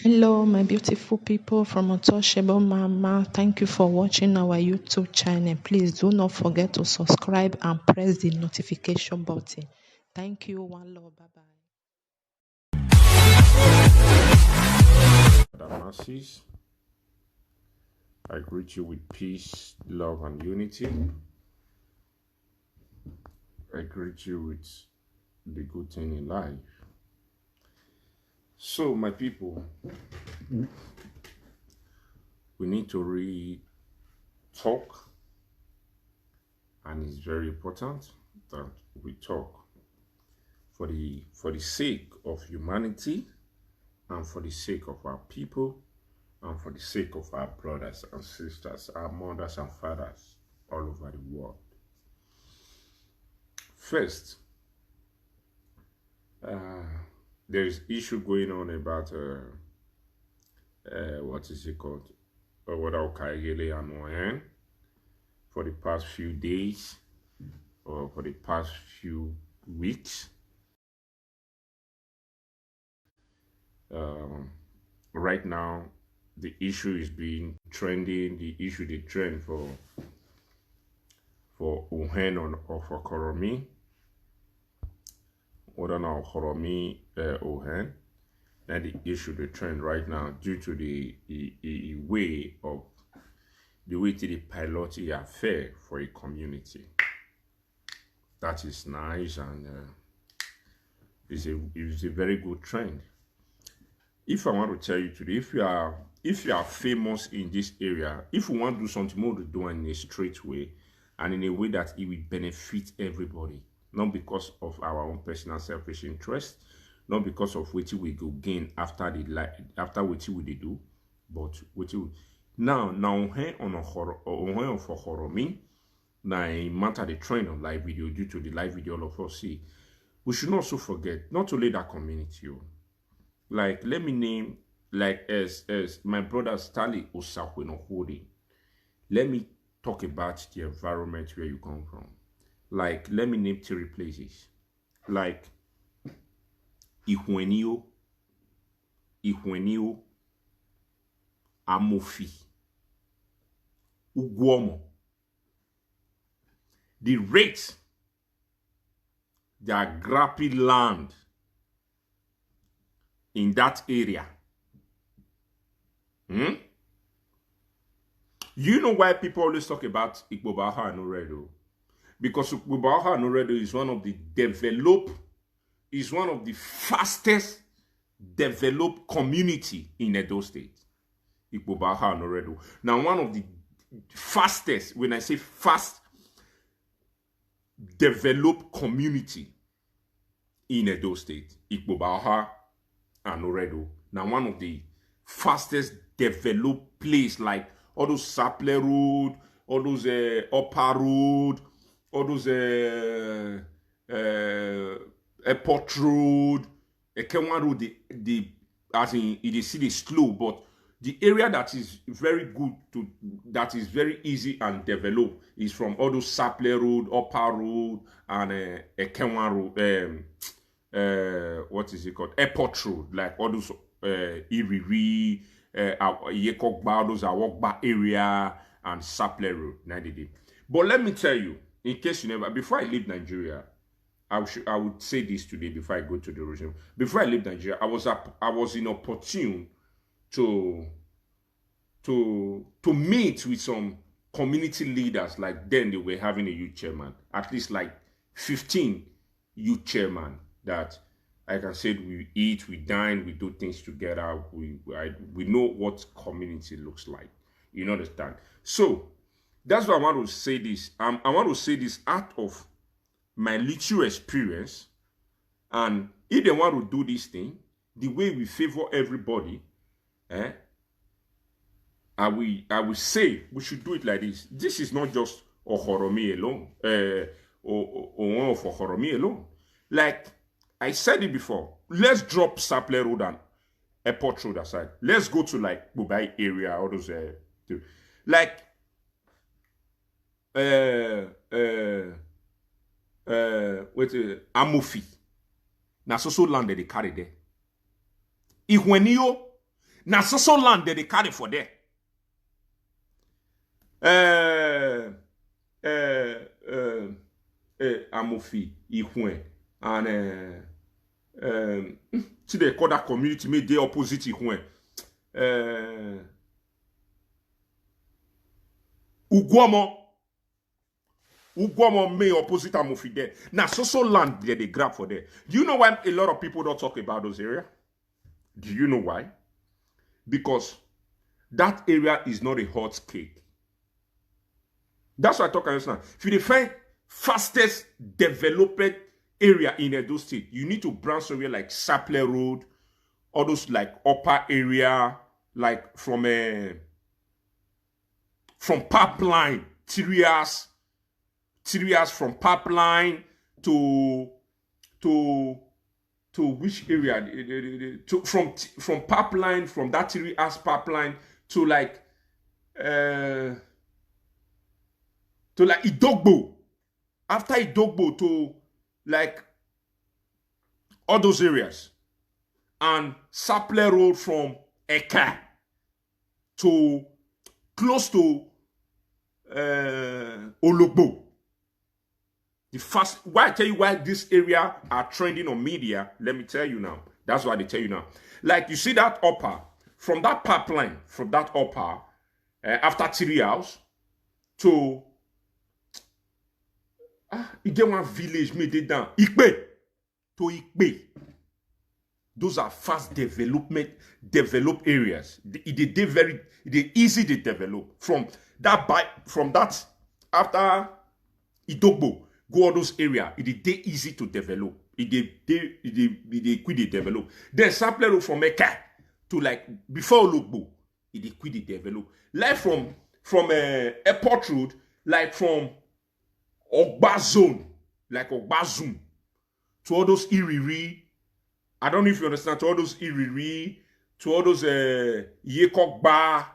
Hello, my beautiful people from Untouchable Mama. Thank you for watching our YouTube channel. Please do not forget to subscribe and press the notification button. Thank you. One love. Bye bye. Masses, I greet you with peace, love, and unity. I greet you with the good thing in life. So, my people, we need to talk, and it's very important that we talk for the sake of humanity, and for the sake of our people, and for the sake of our brothers and sisters, our mothers and fathers all over the world. First, there is issue going on about what is it called? For the past few days or for the past few weeks. Right now, the issue is being trending. The issue they trend for Uhen or for Koromi. Or now Koromi Uhen. And the issue they trend right now due to the way to the pilot affair for a community. That is nice and it's a very good trend. If I want to tell you today, if you are famous in this area, if you want to do something more to do in a straight way and in a way that it will benefit everybody, not because of our own personal selfish interest, not because of what we go gain after what we do, but what we now on for Horomi, now matter the trend of live video due to the live video all of us see. We should also forget not to let that community. Like, let me name, like, as my brother Stanley Osakwenohode. Let me talk about the environment where you come from. Like, let me name 3 places. Like, Ihwenio, Amofi, Ugwomo. The rate, their grappy land in that area. You know why people always talk about Igbobaha and Oredo? Because Igbobaha and Oredo is one of the fastest developed community in Edo State. Igbobaha and Oredo. Now, one of the fastest, when I say fast developed community in Edo State, Igbobaha and Oredo. Now, one of the fastest developed place, like all those Sapler Road, all those Upper Road, all those Airport Road, Ekenwa Road, as in it is still slow, but the area that is very good that is very easy and developed is from all those Sapler Road, Upper Road, and Ekenwa Road. What is it called? Airport Road, like all those Iriri, Yekokba, those Awokba area, and Sapler Road, 90 days. But let me tell you, in case you never, before I leave Nigeria, I would say this today before I go to the region. Before I leave Nigeria, I was inopportune to meet with some community leaders. Like then they were having a youth chairman, at least like 15 youth chairman that like I said, we eat, we dine, we do things together. We know what community looks like. You understand? So that's why I want to say this. I want to say this out of my little experience. And if they want to do this thing, the way we favor everybody, I will say we should do it like this. This is not just Ohoromi alone, or for Ohoromi alone. Like I said it before, let's drop Sapler Road and Airport Road aside. Let's go to like Bubai area, all those like Amofi. Now so land they carry there. Ihwenio. Now, so land that they carry for there. Amofi, Ihuen, and see they call that community made the opposite Ihuen. Uguamo may opposite Amofi there. Now, so land that they grab for there. Do you know why a lot of people don't talk about those areas? Do you know why? Because that area is not a hot cake. That's why I talk about now. If you define fastest developed area in Edo State, you need to branch area like Sapler Road, all those like upper area, like from pipeline, Tirias from pipeline to which area? From pipeline, from that Tirias pipeline to like Idogbo. After Idogbo to like all those areas. And Sapler Road from Eka to close to Ologbo. Why I tell you why this area are trending on media, let me tell you now. That's why they tell you now. Like you see that upper, from that pipeline, from that upper, after Tiri House, to you get one village made it down. Ikpe to Ikpe. Those are fast developed areas. They easy to develop. From that after Idogbo, go all those areas. It is easy to develop. It quick develop. Then Sapler Road from Eka to like before Ologbo, it quick develop. Like from Airport Road, like from Ogba Zone, like Ogba Zoom, to all those Iriri. I don't know if you understand, to all those Iriri, to all those Yekokba,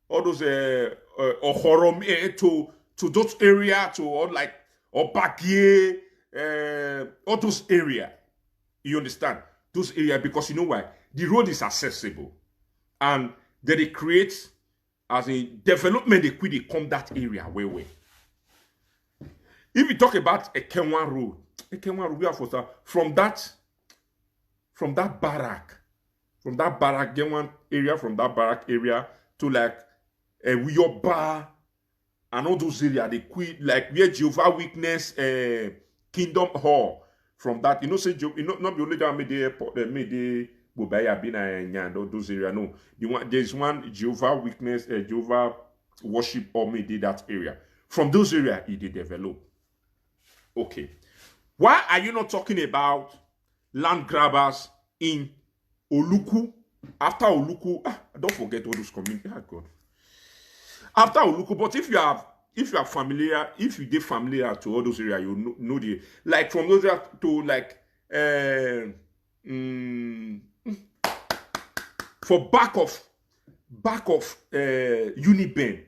all those Ohorom, to those areas, to all like Obakie, all those areas. You understand? Those areas, because you know why? The road is accessible. And then they create, as a development, they come that area way. If you talk about Ekenwa Road, we have from that barrack, get one area from that barrack area to like Wiyoba and all those areas, they quit like where Jehovah Witness Kingdom Hall. From that, say not the only that made the airport, made the Bobaya Bina and those areas. No, there's one Jehovah Witness, Jehovah Worship or made that area. From those areas, it did develop. Okay. Why are you not talking about land grabbers in Oluku? After Oluku, don't forget all those communities. Oh God. After Oluku, but if you are familiar, if you get familiar to all those areas, you know the like from those areas to like for back of Uniben,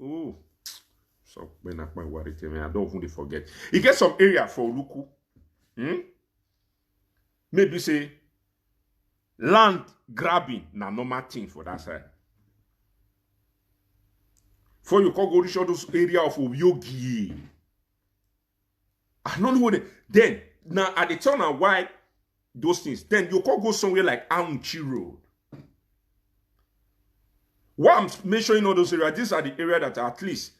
oh. So when I worry, I don't want to forget. You get some area for Oluku. Maybe say land grabbing na normal thing for that side. For you can go reach all those area of Oyogi. I don't know what then now at the turn and why those things. Then you can go somewhere like Aunchi Road. What I'm mentioning all those areas, these are the areas that at least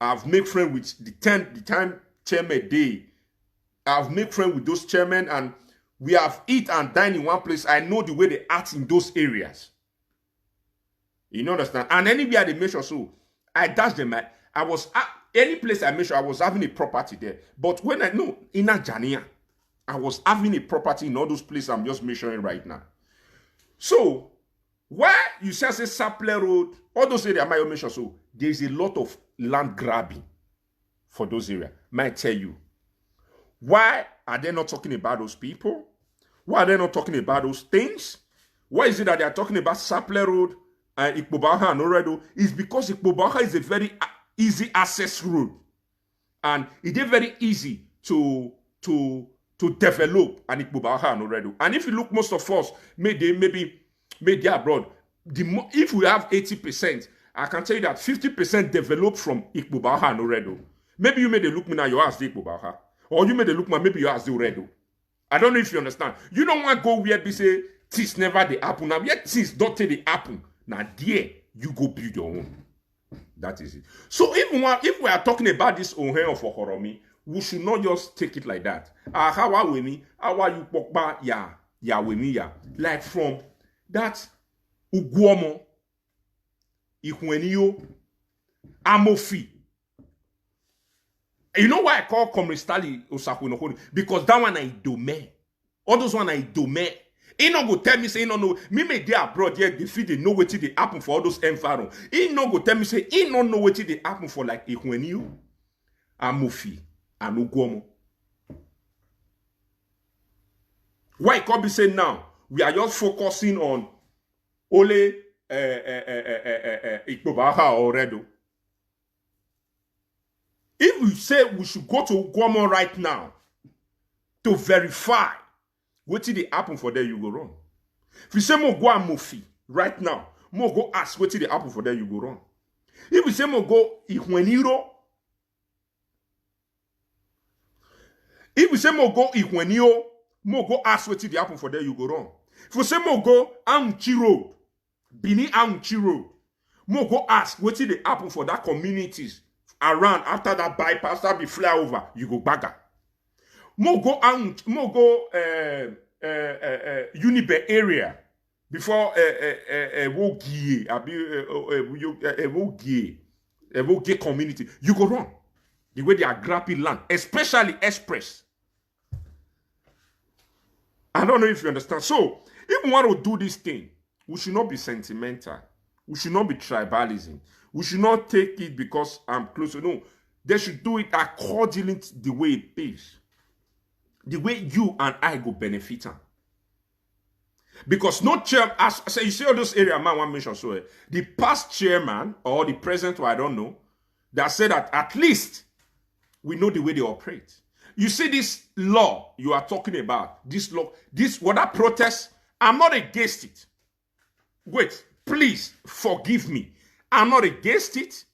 I've made friends with the time chairman day. I've made friends with those chairmen and we have eat and dine in one place. I know the way they act in those areas. You understand? And anywhere they measure, so I dash them. I was any place I measure, I was having a property there. But when I know in Ajania, I was having a property in all those places I'm just measuring right now. So why you say Sapler Road, all those areas I might measure, so there's a lot of land grabbing for those areas. Might tell you. Why are they not talking about those people? Why are they not talking about those things? Why is it that they are talking about Sapler Road and Ikpobaha and Oredo? It's because Ikpobaha is a very easy access road. And it is very easy to develop an Ikpobaha and Oredo. And if you look, most of us, maybe media abroad, if we have 80%, I can tell you that 50% developed from Ikbubaha and Oredo. Maybe you made a look me now, your ass the Ikbubaha. Or you made a look man, maybe your ass the Oredo. I don't know if you understand. You don't want to go where they say things never the happen. Now where things don't take the happen. Now there you go build your own. That is it. So if we are talking about this Ohen of Ohoromi, we should not just take it like that. How are we? How are you pokba ya we ya? Like from that Uguomo, Ihwenio, Amofi. You know why I call Comrade Stanley Osakwinokoni? Because that one I domain. All those one I domain. He not go tell me say he no know. Me may dey abroad yet they feel they know what they happen for all those environment. He not go tell me say he not know what they happen for like Ihwenio, Amofi, and Uguomo. Why can't be saying now? We are just focusing on Ole Ikpobaha or Redo. If we say we should go to Uguomo right now to verify what did happen for there, you go wrong. If we say mo go Amofi right now, mo go ask what did happen for there, you go wrong. If we say mo go Ihweniro, if we say mo go Ihwenio, mo go ask what did happen for there, you go wrong. If we say mo go Aunchi Road, Bini Aunchi Road, mo go ask what did happen for that communities around after that bypass, that be flyover, you go bagger. Mo go Unibe area before Wogie community. You go wrong. The way they are grabbing land, especially express. I don't know if you understand. So, if we want to do this thing, we should not be sentimental. We should not be tribalism. We should not take it because I'm close. No, they should do it according to the way it is. The way you and I go benefit them. Because no chairman, as I say, you see all those area man want mention so the past chairman or the present, or I don't know, that said that at least we know the way they operate. You see this law you are talking about, this law, this what that protest, I'm not against it. Wait, please forgive me. I'm not against it,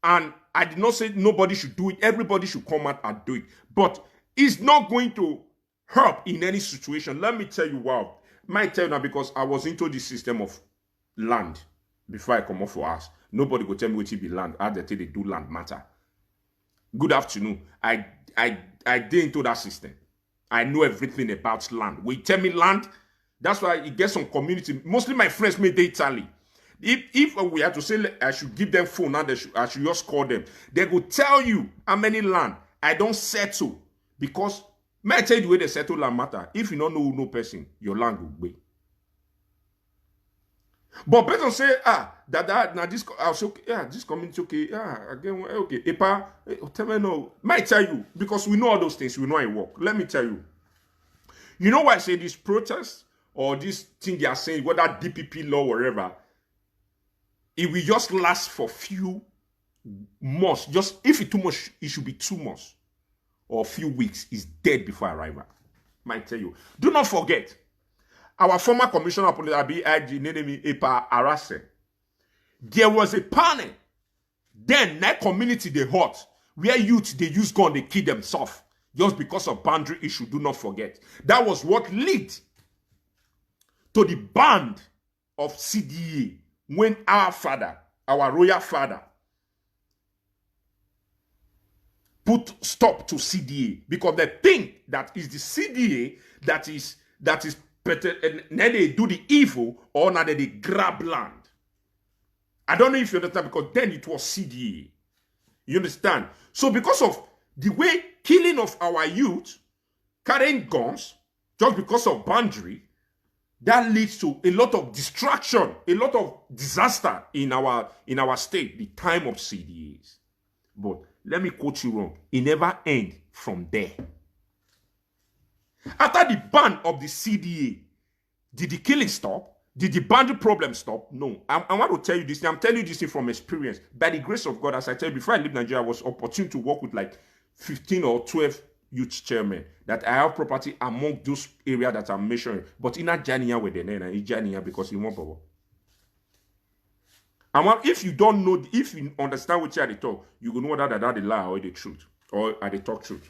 and I did not say nobody should do it. Everybody should come out and do it. But it's not going to help in any situation. Let me tell you wow. Might tell you now because I was into the system of land before I come off for us. Nobody go tell me what it be land. How they tell they do land matter. Good afternoon. I did into that system. I know everything about land. When you tell me land, that's why it gets some community. Mostly my friends made Italy. If we have to say I should give them phone now, I should just call them. They will tell you how many land I don't settle. Because, may I tell you the way they settle land matter? If you don't know no person, your land will be. But person say, now this, I'll say, okay, yeah, this community, okay, yeah, again, okay, Epa, tell me no. May I tell you, because we know all those things, we know it work. Let me tell you. You know why I say this protest, or this thing they are saying, whether DPP law or whatever, it will just last for few months. Just, if it's too much, it should be 2 months. Or a few weeks, is dead before arrival. Might tell you. Do not forget, our former commissioner of police, ABIG, Nenemi Epa Arase, there was a panel. Then that community they hot, where youth they use gun, they kill themselves just because of boundary issue. Do not forget. That was what led to the ban of CDA when our father, our royal father, put stop to CDA because they think that is the CDA that is better, and then they do the evil or now they grab land. I don't know if you understand because then it was CDA. You understand? So because of the way killing of our youth, carrying guns, just because of boundary, that leads to a lot of distraction, a lot of disaster in our state, the time of CDAs. But let me quote you wrong. It never ends from there. After the ban of the CDA, did the killing stop? Did the boundary problem stop? No. I want to tell you this thing. I'm telling you this thing from experience. By the grace of God, as I tell you, before I leave Nigeria, I was opportune to work with like 15 or 12 youth chairman that I have property among those areas that I'm measuring. But in a Jania with the name, and Jania because he won't bubble. And if you don't know, if you understand what you are talk, you will know whether that the lie or the truth, or are they talk truth.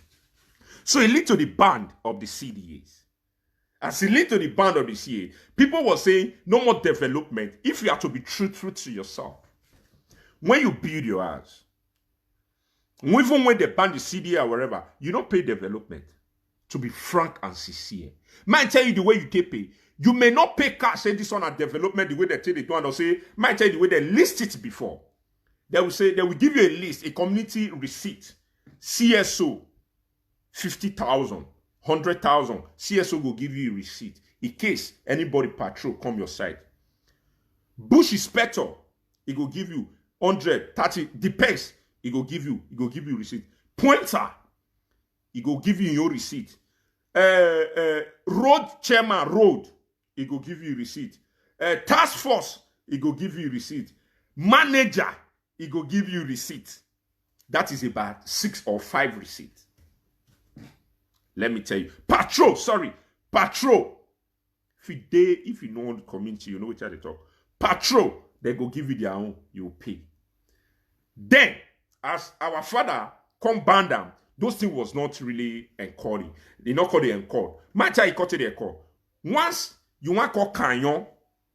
So it lead to the ban of the CDAs. As it lead to the ban of the CDA, people were saying no more development if you have to be truthful to yourself. When you build your house, even when they ban the CDA or wherever, you don't pay development. To be frank and sincere. Might tell you the way you take pay. You may not pay cash, say this one at development the way they take it to, and they'll say, might tell you the way they list it before. They will say, they will give you a list, a community receipt, CSO, 50,000, 100,000, CSO will give you a receipt in case anybody patrol come your side. Bush inspector, it will give you 100, 30, depends. It will give you receipt. Pointer, it will give you your receipt. Road chairman, road, it will give you receipt. Task force, it will give you receipt. Manager, it will give you receipt. That is about 6 or 5 receipts. Let me tell you. Patrol. If you know the community, you know which are they talk. Patrol, they go give you their own, you pay. Then, as our father come ban them, those things was not really encouraged. They not call the encore. Macha he called it the encore. Once you want call canyon,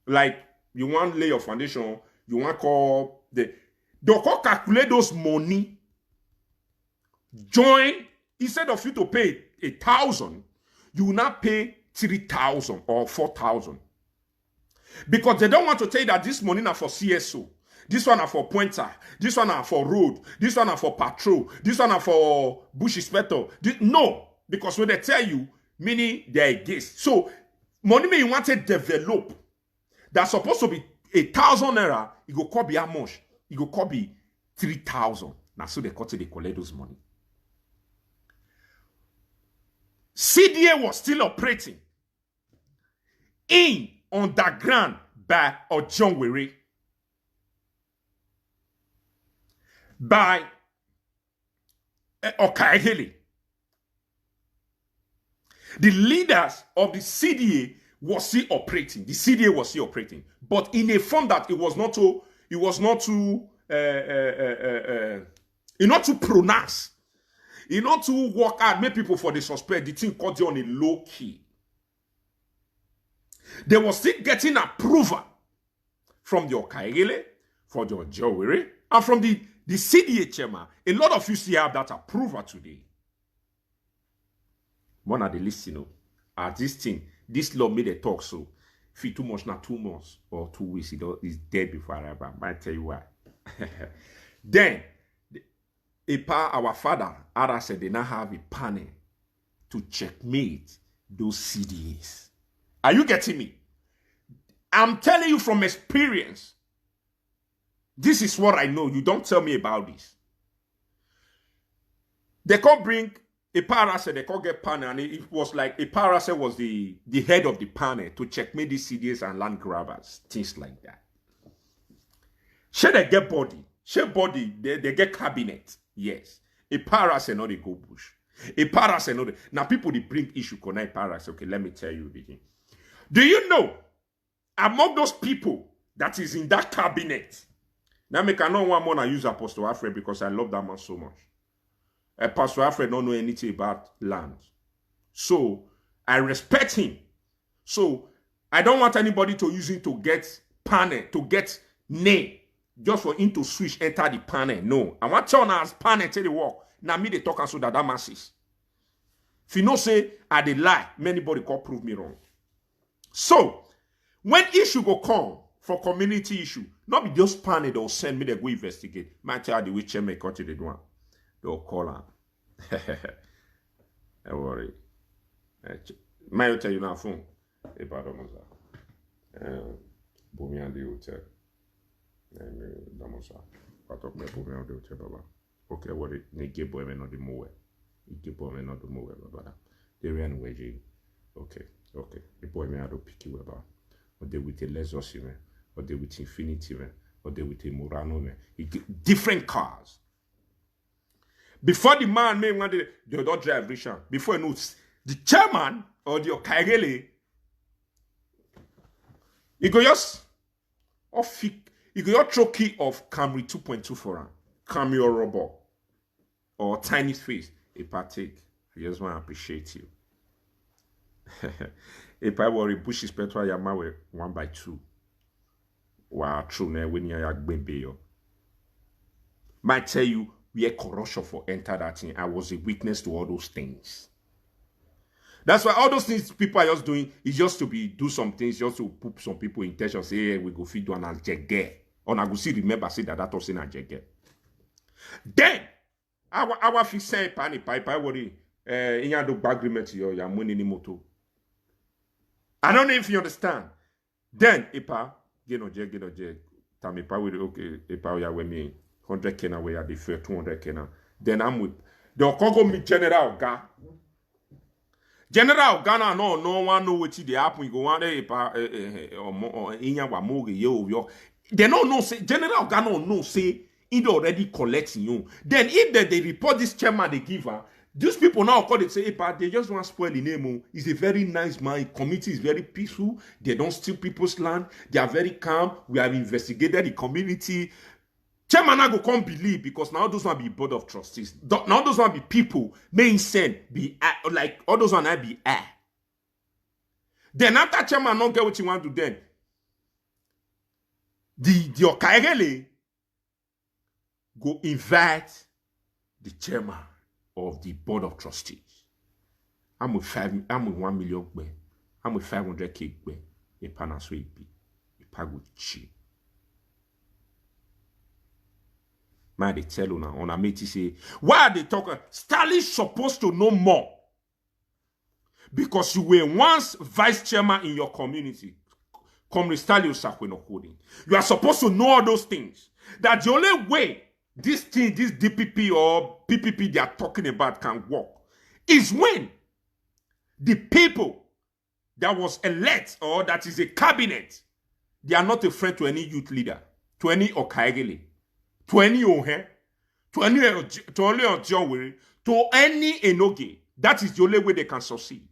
like you want lay your foundation, you want call they'll call calculate those money. Join, instead of you to pay 1,000, you will not pay 3,000 or 4,000. Because they don't want to tell you that this money is for CSO. This one are for pointer. This one are for road. This one are for patrol. This one are for bush inspector. No, because when they tell you, meaning they're against. So, money may you want to develop. That's supposed to be 1,000 naira. It go cost be how much? It go cost be 3,000. Now, so they collect those money. CDA was still operating in underground by Ojonwere, by Okaihele. The leaders of the CDA was still operating. The CDA was still operating, but in a form that it was not too pronounced. You know, to work out, make people for the suspect, the thing caught you on a low key. They were still getting approval from the Okaigele, from the Ojonwere, and from the CDA chairman. A lot of you still have that approval today. One of the list, you know, this thing, this law made a talk so. If it's too much, not 2 months or 2 weeks, it's dead before I might tell you why. Then, our father, Ara said they now have a panel to checkmate those CDAs. Are you getting me? I'm telling you from experience. This is what I know. You don't tell me about this. They can't bring a parasite, they can't get panel, and it was like a parasite was the head of the panel to checkmate these CDAs and land grabbers, things like that. Should they get body? Should body, they get cabinet. Yes. A parasite, not a go bush. A parasite, not a... Now, people, they bring issue connect parasite. Okay, let me tell you the thing. Do you know, among those people that is in that cabinet, now I cannot one more use Apostle Alfred because I love that man so much. Apostle Alfred don't know anything about land. So, I respect him. So, I don't want anybody to use him to get panel, to get name. Just for him to switch, enter the panel. No. I want to turn as panel till the work. Now me they talk and so that masses. If you know say I dey lie, anybody can prove me wrong. So, when issue go come for community issue, not be just panel they'll send me, they go investigate. Might tell the which chairman country they do. They'll call her. Don't worry. Might tell you now phone. About Bumi and the hotel. Okay, what it nigga boy me not the mowe. Nigga boy me not the mowe, brother. They ran away. Okay. The boy me had to pick you about. Or they with a Lexus man, or they with Infinity man, or they with a Murano man. Different cars. Before the man may want the don't drive vision. Before you know the chairman or the Okaigele, you go just off you go just throw key of Camry 2.2 for him. Camry or Robot or Tiny Face. If I take, I just want to appreciate you. If I worry push his petrol yama 1x2. Wow, true now when you're baby. Might tell you we are corruption for enter that thing. I was a witness to all those things. That's why all those things people are just doing is just to do some things, just to put some people in tension, say, hey, we go feed one and jegge. Or I go see remember say that was in a jegge. Then our fix say pani pipe worry in your agreement your money ni moto. I don't know if you understand. Then ipa get no jeg. Tami pa with okay ipa ya we me 100 kena we are the fair 200 kena. Then I'm with the Congo me general ga. General Ghana no one know what they happen. You go one day or inya wa moge yo. They don't know say General Ghana no say it already collecting you. Then if they report this chairman they give her, these people now call it say, hey, but they just want to spoil the name. He's a very nice man. Community is very peaceful. They don't steal people's land. They are very calm. We have investigated the community. Chairman I go come believe because now those want be board of trustees. Now those want be people may send be like all those want to be air. Then after chairman not get what you want to then the Okaigele go invite the chairman of the board of trustees. I'm with 1 million gbe. I'm with 500k gbe. A panaswe be. A pago cheap. Man, they tell you now, on a meeting say, why are they talking? Stanley supposed to know more. Because you were once vice chairman in your community. Stanley Osakwenokoding. You are supposed to know all those things. That the only way this thing, this DPP or PPP they are talking about can work is when the people that was elect or that is a cabinet, they are not a friend to any youth leader, to any Okaigele, to any Ohe, to any Ojonwere, to any Enoge. That is the only way they can succeed.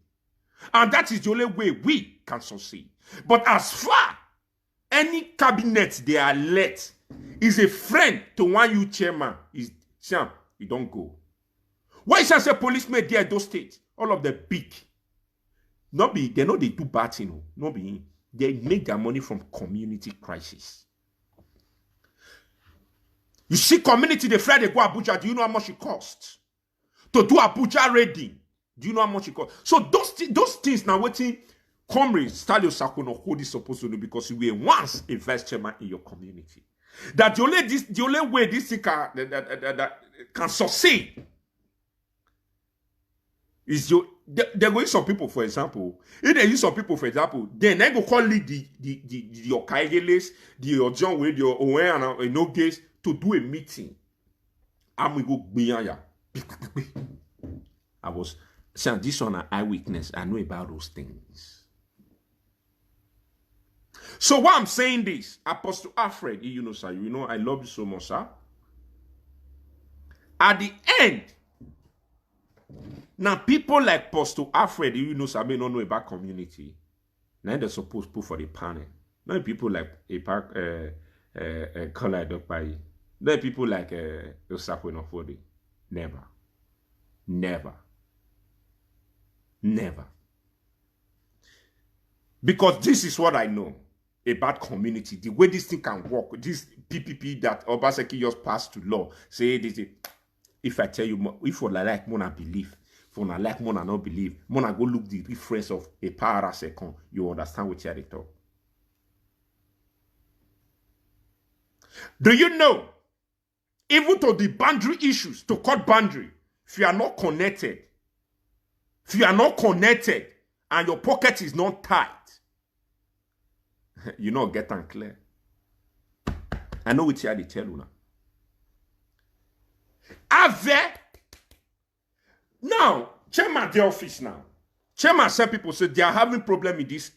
And that is the only way we can succeed. But as far any cabinet they are elect is a friend to one youth chairman, is Sam, you don't go. Why is say policemen there those states? All of them big. Not be, they know they do bad thing. Not be, they make their money from community crisis. You see community, they fly, they go Abuja. Do you know how much it costs? To do Abuja raiding. Do you know how much it costs? So those things now waiting, comrades, Stanley Osakwenokoding is supposed to do because you were once a vice chairman in your community. That the only way this thing can succeed is they go use some people, for example. If they use some people, for example, then they go call lead the Okaigeles, the Ojonwere, the Owen and Enoges to do a meeting. And we go beyond. I was saying this on an eyewitness. I know about those things. So why I'm saying this, Apostle Alfred, you know, sir, you know, I love you so much, sir. At the end, now people like Apostle Alfred, you know, sir, may not know about community. Now they're supposed to put for the panel. Now people like Color Dokpai. Now people like Osakwenokoding. Never. Never. Never. Because this is what I know about community, the way this thing can work, this PPP that Obaseki just passed to law, say this, if I tell you, if you like Mona believe, if you like Mona not believe, Mona go look the reference of a para second, you understand what you're talking. Do you know, even to the boundary issues, to cut boundary, if you are not connected, and your pocket is not tight, you know, get unclear. I know what you are to tell you now. Now, chairman the office now. Chairman said people say they are having problem with this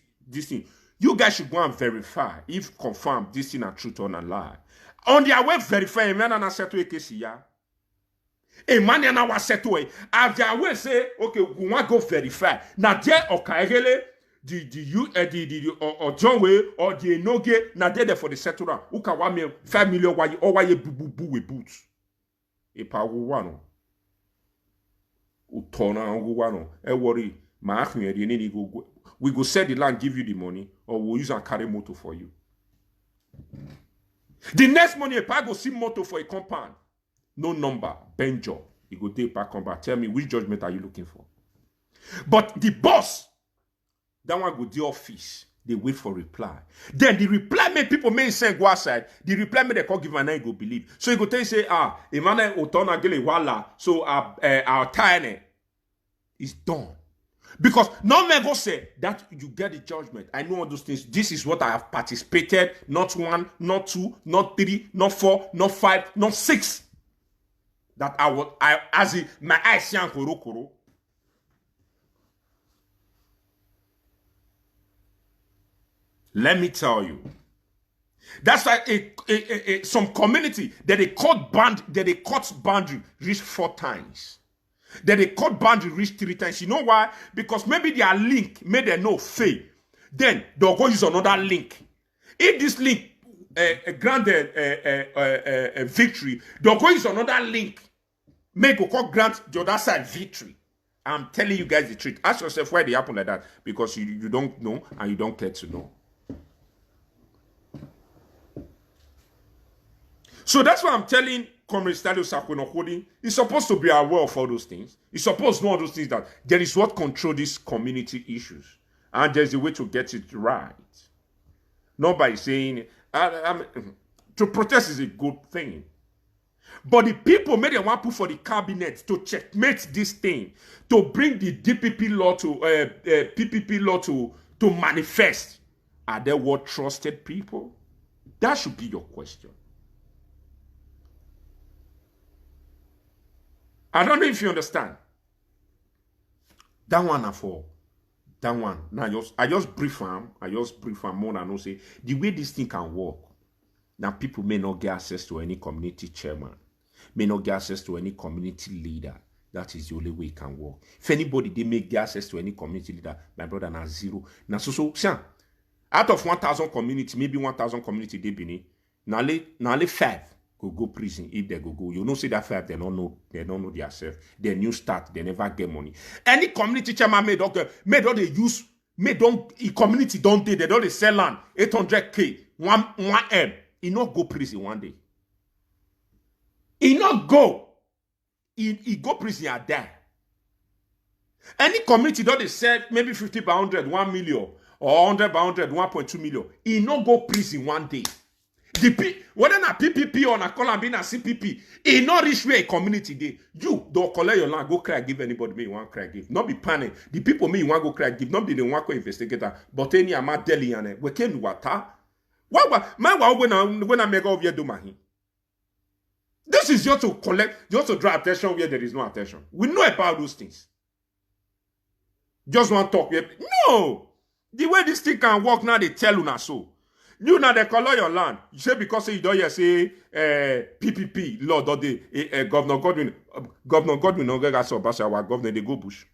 thing. You guys should go and verify if confirm this thing are truth or not lie. On their way verify, man, and I said to AKC, yeah. A man na was settle away. As they always say, okay, we want to go verify. Now there okaegele the or John Way or the Enoge now there for the settler. Who can 1 million 5 million why you boo with boots. E pa wano. Utona wano. E worry. Ma we go sell the land, give you the money, or we'll use and carry motor for you. The next money, if I go see motor for a compound, no number, bench job. You go take back compound. Tell me which judgment are you looking for? But the boss, that one go the office. They wait for reply. Then the reply make people may say go outside. The reply may they call give and I go believe. So you go tell you say Emmanuel Otona gele wala. So our time is done. Because no man go say that you get the judgment. I know all those things. This is what I have participated. Not 1, not 2, not 3, not 4, not 5, not 6. That my eyes see koro. Let me tell you. That's like some community that they cut boundary reach 4 times. That they cut boundary reach 3 times. You know why? Because maybe their link made them no fail. Then they'll go use another link. If this link granted victory, they'll go use another link. Make go grant the other side victory. I'm telling you guys the truth. Ask yourself why they happen like that. Because you don't know and you don't care to know. So that's why I'm telling Comrade Stadio Sakwenokodi, he's supposed to be aware of all those things. He's supposed to know all those things, that there is what control these community issues. And there's a way to get it right. Not by saying, to protest is a good thing. But the people made a one put for the cabinet to checkmate this thing, to bring the DPP law to, PPP law to manifest. Are they what trusted people? That should be your question. I don't know if you understand. That one for that one. Now I just brief them. More than no say the way this thing can work. Now people may not get access to any community chairman, may not get access to any community leader. That is the only way it can work. If anybody they may get access to any community leader, my brother now 0. Now so out of 1,000 community, maybe 1,000 community they be now 5. Go prison if they go. You know, say that 5, they don't know themselves. They new start, they never get money. Any community chairman made all community don't they don't sell land 800K 1M. He not go prison one day. He not go. He go prison and die. Any community don't they sell maybe 50 by 100, 1 million, or 100 by 100, 1.2 million. He not go prison one day. Whether na PPP or na Columbia na CPP, it not reach where a community dey. You don't collect your land, go cry, give anybody me you want cry, give. Not be panic. The people me you want go cry, give. Not be the one go investigator. But any ama deli ane. We came to water. When I make over here do mahi. This is just to collect, just to draw attention where there is no attention. We know about those things. Just want to talk. No! The way this thing can work now, they tell you now so. You now they color your land. You say because you don't hear say PPP law that the Governor Godwin no get so basha our governor they go bush.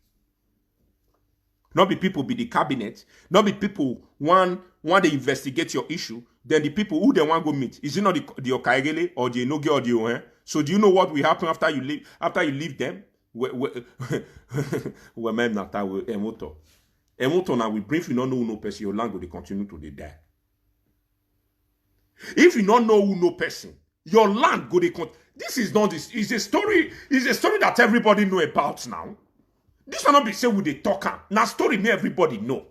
Not be people be the cabinet. Not be people want they investigate your issue. Then the people who they want go meet. Is it not the Okaegele or the Enoge or the Ohen? So do you know what will happen after you leave them? We même nata we emoto. Emoto now we brief you not know no person your land go they continue to die. If you don't know who no person, your land go they this is not this. It's a story that everybody know about now. This will not be say with the talker. Now story may everybody know.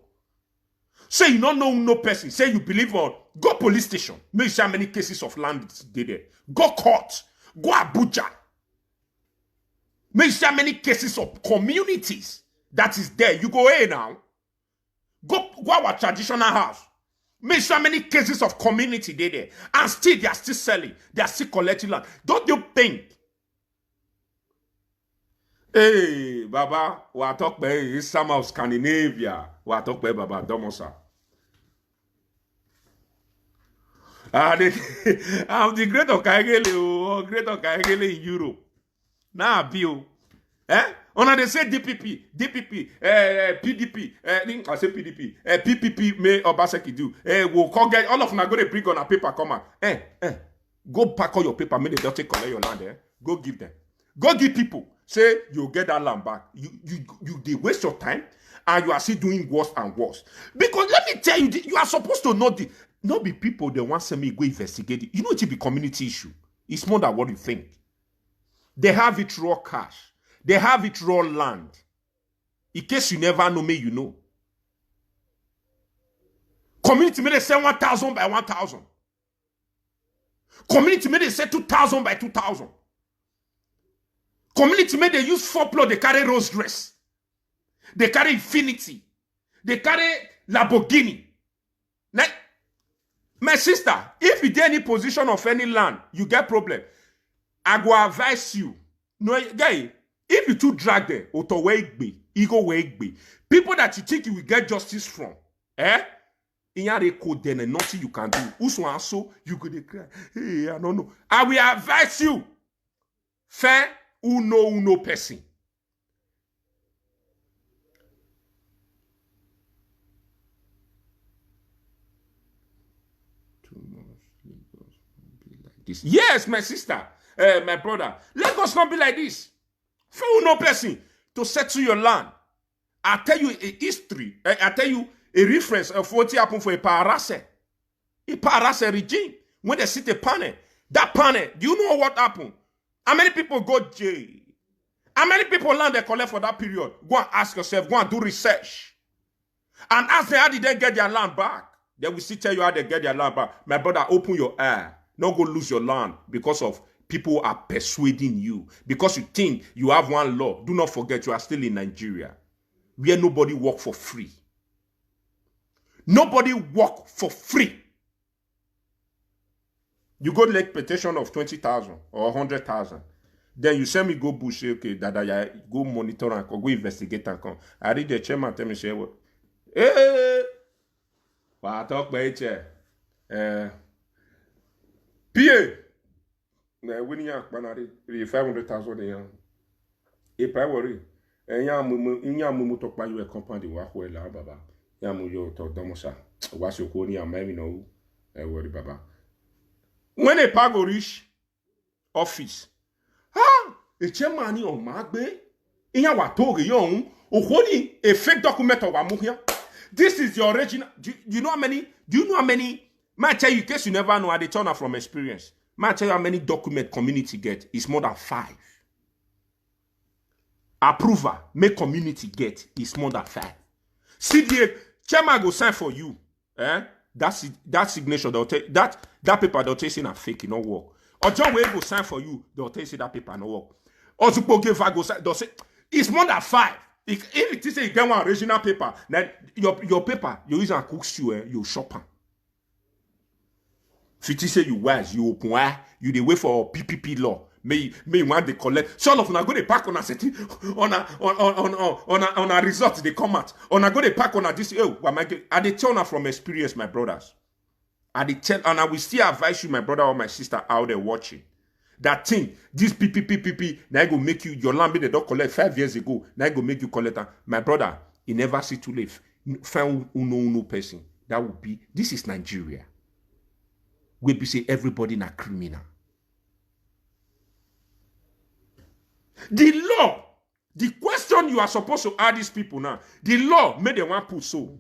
Say you don't know who no person. Say you believe on go police station. May you see how many cases of land did there. Go court. Go Abuja. May you see how many cases of communities that is there. You go here now. Go our traditional house. Make so many cases of community there. And still, they are still selling. They are still collecting land. Don't you think? Hey, Baba, we are talking about some of Scandinavia. We are talking about Baba Domosa. I'm the great Okaegele in Europe. Now bill. On they say DPP, PDP, I say PDP, PPP may Obaseki do. We'll call get all of them are going to bring on a paper come out. Go pack all your paper, make them take collect your land there. Go give them. Go give people. Say you'll get that land back. You they waste your time and you are still doing worse and worse. Because let me tell you, you are supposed to know the not be people that want to me go investigate it. You know it be community issue. It's more than what you think. They have it raw cash. They have it raw land. In case you never know me, you know. Community may they say 1,000 by 1,000. Community may they say 2,000 by 2,000. Community may they use 4 plot, they carry Rose dress. They carry Infinity. They carry Lamborghini. Now, my sister, if you get any position of any land, you get problem. I go advise you. No, guy, if you too drag them, people that you think you will get justice from, in your code, then nothing you can do. Also, you could cry. Hey, I don't know. I will advise you. Fair uno person. This. Yes, my sister, my brother. Lagos not be like this. For no person to settle your land. I tell you a history. I tell you a reference of what happened for a Parase. A Parase regime. When they sit a panel. That panel, do you know what happened? How many people go jail? How many people land they collect for that period? Go and ask yourself. Go and do research. And ask them how did they get their land back? They will still tell you how they get their land back. My brother, open your eye. Don't go lose your land because of people are persuading you. Because you think you have one law. Do not forget you are still in Nigeria. Where nobody work for free. Nobody work for free. You go like petition of 20,000 or 100,000. Then you send me go bush, say, okay, Dada, go monitor and go investigate and come. I read the chairman tell me, say, hey, I talk about it. PA. When you have 500,000, if I worry, and you talk about your company, Wahwell, Baba, Yamu, to Domosa, was your corny and maybe no, I worry, Baba. When a pago reach office, a chairman on Magbe, in your toga young, or a fake document of Amuhia. This is the original. Do you know how many? Do you know how many? Might tell you, in case you never know, I dey turn from experience. Might tell you how many document community get. It's more than 5. Approval, make community get. It's more than 5. CDA, chairman go sign for you. That signature, that paper, they'll tell you say fake, it no work. Or John Wayne go sign for you, they'll tell you say that paper no work. Or Zupo Geva go sign, they'll say, it's more than 5. If it is a you get one original paper, then your paper, you use and cook stew, you shop am. If it say you wise, you open you dey wait for PPP law. May want they collect. Some of them go they pack on a setting on a result they come out. On a go they pack on a this. Oh, I dey tell from experience, my brothers. I dey tell and I will still advise you, my brother or my sister out there watching. That thing, this PPP, now go make you your land they don't collect 5 years ago. Now go make you collect. My brother, he never see too late. Found uno person. That would be. This is Nigeria. We be say everybody na criminal. The law, the question you are supposed to ask these people now, the law made them want put so.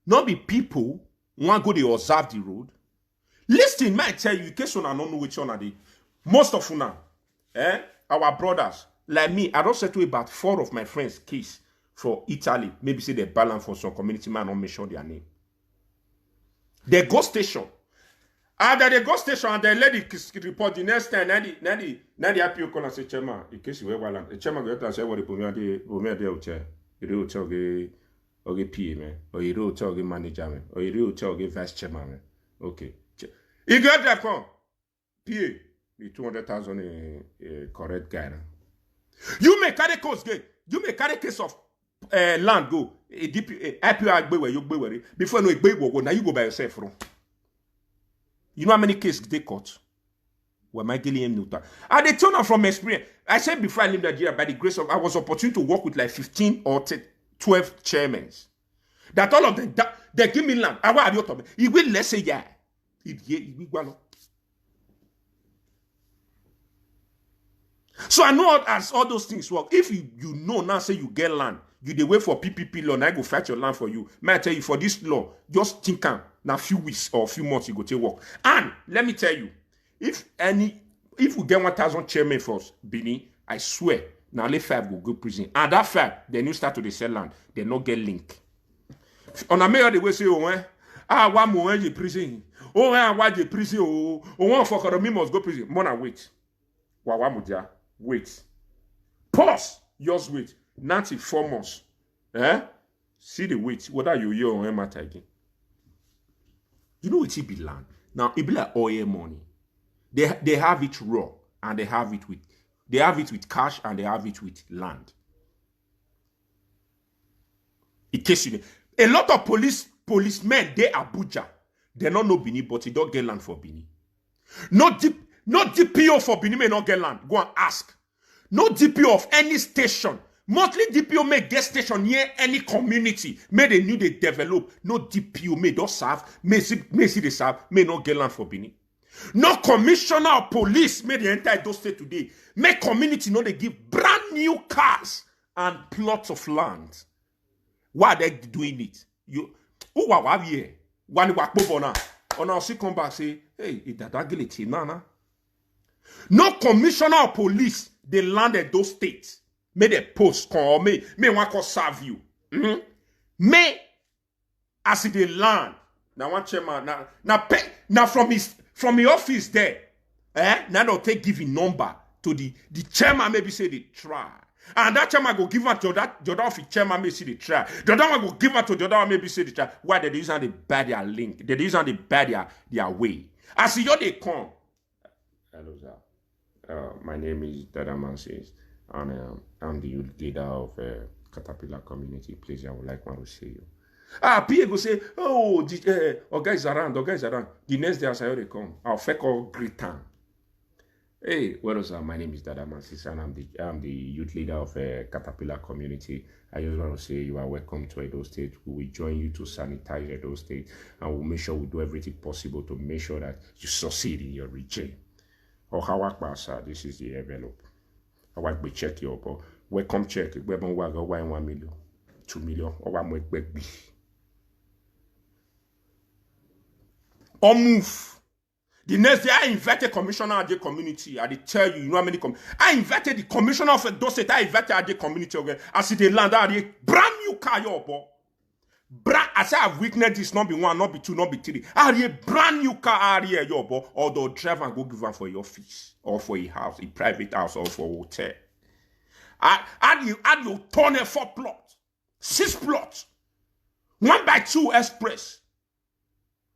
Not be people want go they observe the road. Listen, might tell you, in case you don't know which one are they. Most of you now, our brothers, like me, I don't settle about 4 of my friends' case for Italy. Maybe say they balance for some community man, not mention their name. They go station. After they go station and they let the report the next time, now the appeal call and say, Chairman, in case you were well, the chairman go to say what the hotel, you hotel ge PA man, or you hotel ge manager man, or you hotel ge vice chairman man. Okay. You got that from PA, the 200,000 correct guy. You may carry case gate. You may carry case of land go. A DP, IPO where you go before no go now you go by yourself from. You know how many cases they cut? Where my Gilliam Newton. And they turn out from experience. I said before I leave Nigeria, by the grace of I was opportunity to work with like 15 or 12 chairmen. That all of them, they give me land. I want to me. He will let's say yeah. So I know as all those things work. If you know now, say you get land, you they wait for PPP law, and I go fight your land for you. May I tell you, for this law, just think now few weeks or a few months you go to work. And let me tell you, if we get 1,000 chairmen for us, Bini, I swear, now only 5 will go prison. And that 5, then you start to the sell land, they not get link. On a meilleur de way say, one more in prison. Why the prison? One for economy must go prison. Mona wait. Wait. Pause. Yours wait. 94 months. See the wait. What are you here on matter again? You know what it be land? Now it be like oil money. They have it raw and they have it with cash and they have it with land. In case you know, a lot of policemen they Abuja, they don't know Bini, but they don't get land for Bini. No DPO for Bini may not get land. Go and ask. No DPO of any station. Monthly DPO may get station near any community. May they new they develop. No DPO may don't serve. May see they serve. May not get land for Bini. No commissioner of police may the entire those state today. May community know they give brand new cars and plots of land. Why are they doing it? You here? One wakbobona. On our see come back say, hey, it that nana. No commissioner of police they landed those states. May they post or may one call serve you. May as they land. Now one chairman now from his office there. Now they'll take giving number to the chairman. Maybe say they try. And that chairman go give her to the other office chairman may see the try. The other one go give her to the other one maybe say the try. Why they use the bad their link? They use the bad their way. As you they come. Hello, sir. My name is Dada Mansis, and I'm the youth leader of Caterpillar community. Please, I would like one to see you. PA go say, oh, guys around. The next day as I they come, I'll fake all great time. Hey, what is my name is Dada Mansis, and I'm the youth leader of Caterpillar community. I just want to say you are welcome to Edo State. We will join you to sanitize Edo State, and we'll make sure we do everything possible to make sure that you succeed in your region. Or how this is the envelope. I want to check your welcome check. We're going to go 1 million, 2 million, or 1 more baby. Or move. The next day, I invited commissioner of the community. I did tell you, you know how many I invited the commissioner of Edo State. I invited the community again. I see the land out here, brand new car, I say I've witnessed this, not be 1, not be 2, not be 3. I have a brand new car out here, or the driver and go give one for your office, or for a house, a private house, or for a hotel. Add you turn 4 plots, 6 plots, 1x2 express.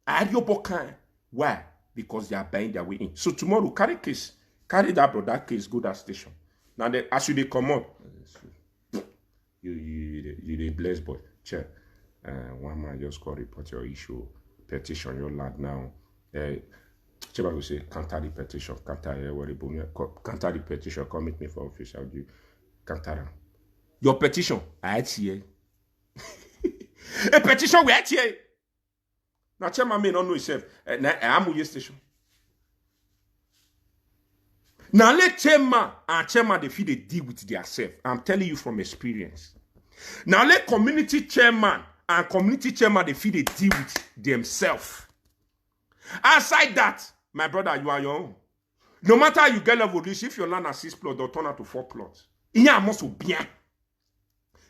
I had your bokan. Why? Because they are buying their way in. So tomorrow, carry that brother case, go that station. Now, as you they come up, you the blessed boy. Check. One man just call report your issue, petition your land now. Cheba will say, counter the petition, counter the petition, come meet me for office, I'll do counter. Your petition, I had here. A petition we had here. Now, chairman may not know himself. I'm your station. Now, let chairman they feel they deal with themselves. I'm telling you from experience. Now, let community chairman and community chairman they feel they deal with themselves. Aside that, my brother, you are your own. No matter how you get level this, if your land has 6 plots, they'll turn out to 4 plots. Il y a un mot bien.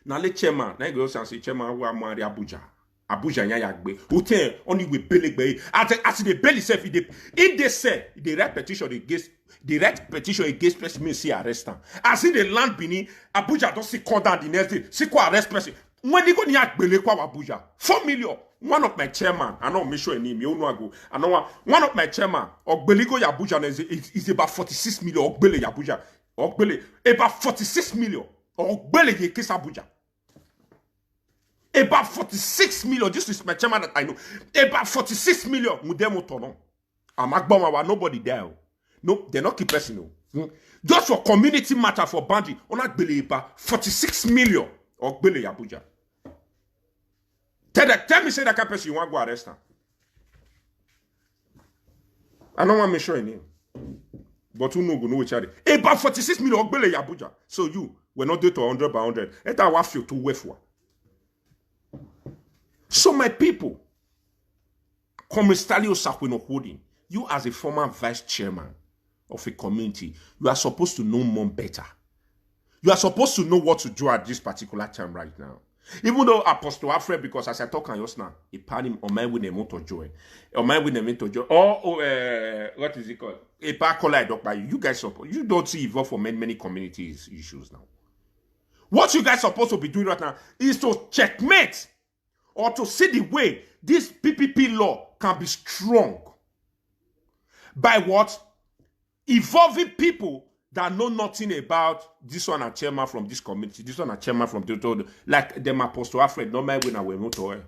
Now, let chairman, now you go say chairman who are more Abuja. Abuja yagbe. Hotel only with Belegbe. As the bill itself, if they say the right petition against person means see arrest them. As in the land beneath, Abuja don't see call down the next day. See ko arrest person. When they go near Abuja, 4 million. One of my chairman, I know make sure a name, you know go. I know one of my chairman, Ogbeligo Abuja is about 46 million. Ogbele Abuja. Ogbele about 46 million. Ogbele ye case Abuja. About 46 million. This is my chairman that I know. About 46 million. Mudemo tono. I'm nobody there. No, they're not keep person. No. Just for community matter for boundary, on a believe 46 million or Bele Abuja. Tell me say that kind of person you want to go arrest her. I don't want to mention your name. But who know which are they? About 46 million or Bele Abuja. So you we're not do to 100 by 100. Eta wa feel to wait for. So my people, come Stalio Sakwino holding. You as a former vice chairman of a community, you are supposed to know more better. You are supposed to know what to do at this particular time right now. Even though Apostle Alfred, because as I talk on just now, he pan him on my with a motor joy. On my with a motor joy. Or what is it called? A parkour dog by you. You guys support. You don't see involved for many communities issues now. What you guys supposed to be doing right now is to checkmate or to see the way this PPP law can be strong. By what? Involving people that know nothing about this one a chairman from this community, this one a chairman from the like them Apostle Alfred, no matter when I will motor.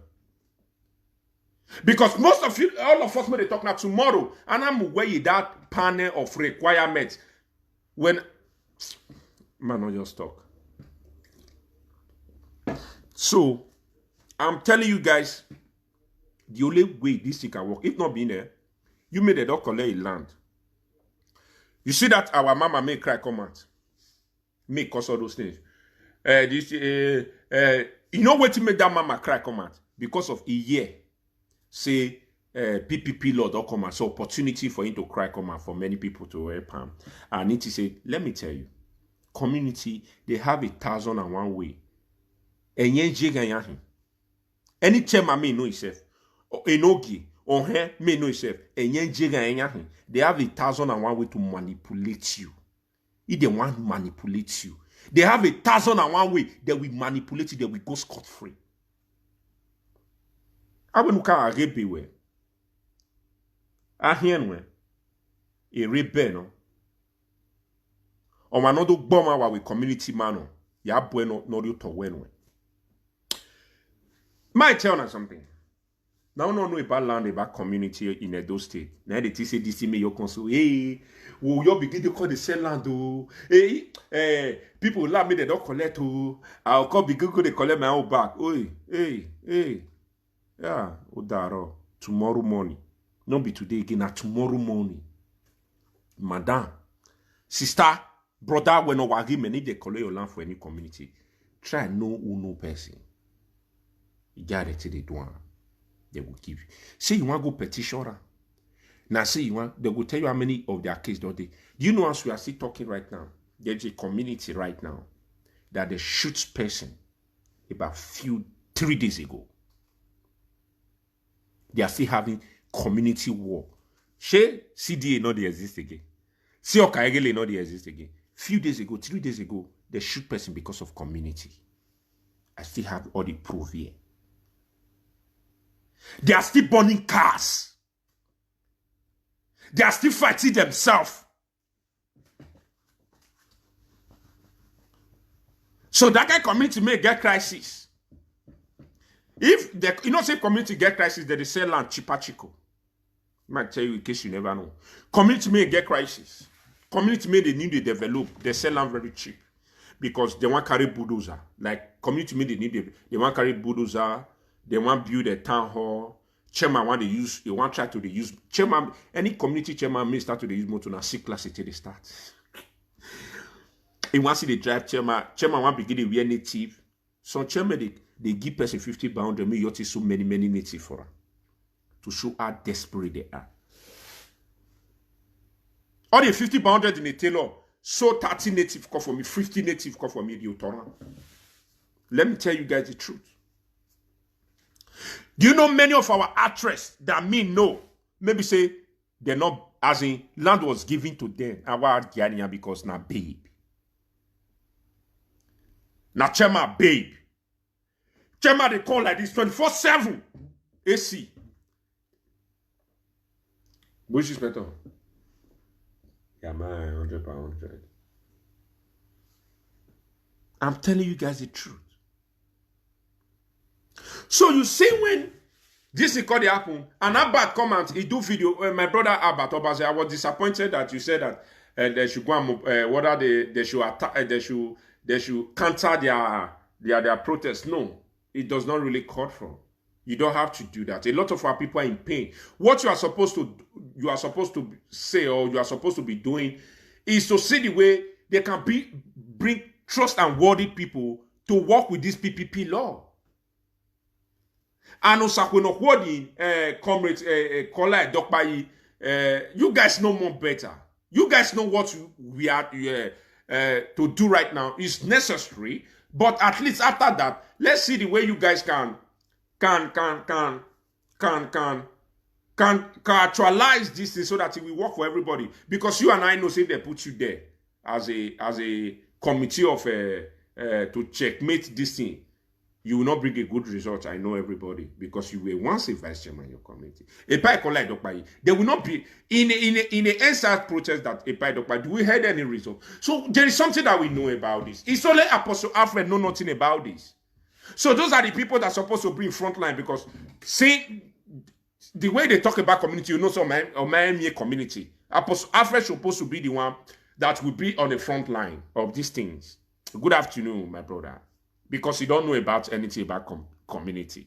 Because most of you, all of us may talk now tomorrow, and I'm aware that panel of requirements when man on your stock. So I'm telling you guys, the only way this thing can work, if not being there, you made a dog collect land. You see that our mama may cry come out. Make cause all those things. You know what to make that mama cry come out? Because of a year. Say PPP law don't come out. So opportunity for him to cry come out for many people to help him. I need to say, let me tell you, community, they have 1,001 way. And any chairman may know himself. Enogi. On her may know himself. And they have 1,001 way to manipulate you. If they want to manipulate you, they have 1,001 way that we manipulate you, that we go scot-free. I will look at a rebel way. I hear no a rebel no. Or another bomber with community man. Ya bueno no you to win. Might tell you something. Now no know about land, about community in Edo State. Now they say this may your console. Hey, will you begin to call the sell land? Hey, people love me, they don't collect. I'll call begin to collect my own back. Hey. Yeah, Odaro. Tomorrow morning. Not be today again, tomorrow morning. Madam, sister, brother, when no agreement, if they collect your land for any community, try no person. You got it to the door. They will give you. Say you want to go petitioner. Now say you want, they will tell you how many of their cases don't they. Do you know as we are still talking right now? There's a community right now that they shoot person about 3 days ago. They are still having community war. She CDA not they exist again. See Okaegele not they exist again. 3 days ago, they shoot person because of community. I still have all the proof here. They are still burning cars. They are still fighting themselves. So that kind of community may get crisis. If the say community get crisis, they sell land cheaper chico. I might tell you in case you never know. Community may get crisis. Community may they need to develop. They sell land very cheap because they want carry bulldozer. Like community may they want carry bulldozer. They want build a town hall. Chairman want to use. They want try to use chairman. Any community chairman may start to use motor na C-class until they start. He wants to see the drive chairman. Chairman want begin to wear native. Some chairman they give person 50 boundary. Me you see so many native for her to show how desperate they are. All the 50 boundary in the tailor. So 30 native come for me, 50 native come for me. The Utoran. Let me tell you guys the truth. Do you know many of our actresses that me know? Maybe say they're not, as in land was given to them. Our Ghanaian because now babe. Now Chema babe. Chema they call like this 24/7. AC. Which is better? Yeah, man, 100 per 100. I'm telling you guys the truth. So you see when This is called the happen. And Albert come out, he do video. My brother Albert Obaze, I was disappointed that you said that they should go and whether they should attack, they should counter their protest. No, it does not really call for. You don't have to do that. A lot of our people are in pain. What you are supposed to say, or you are supposed to be doing, is to see the way they can bring trust and worthy people to work with this PPP law. And comrade Kola Dokpayi, you guys know more better. You guys know what we are to do right now is necessary. But at least after that, let's see the way you guys can actualize this thing so that it will work for everybody. Because you and I know, say they put you there as a committee of to checkmate this thing, you will not bring a good result. I know everybody, because you were once a vice chairman in your community. There will not be in a NSAS protest that Epai Dokpayi. Do we heard any result? So there is something that we know about this. It's only Apostle Alfred know nothing about this. So those are the people that are supposed to be in front line, because see the way they talk about community, you know, some Miami community. Apostle Alfred is supposed to be the one that will be on the front line of these things. Good afternoon, my brother. Because you don't know about anything about community.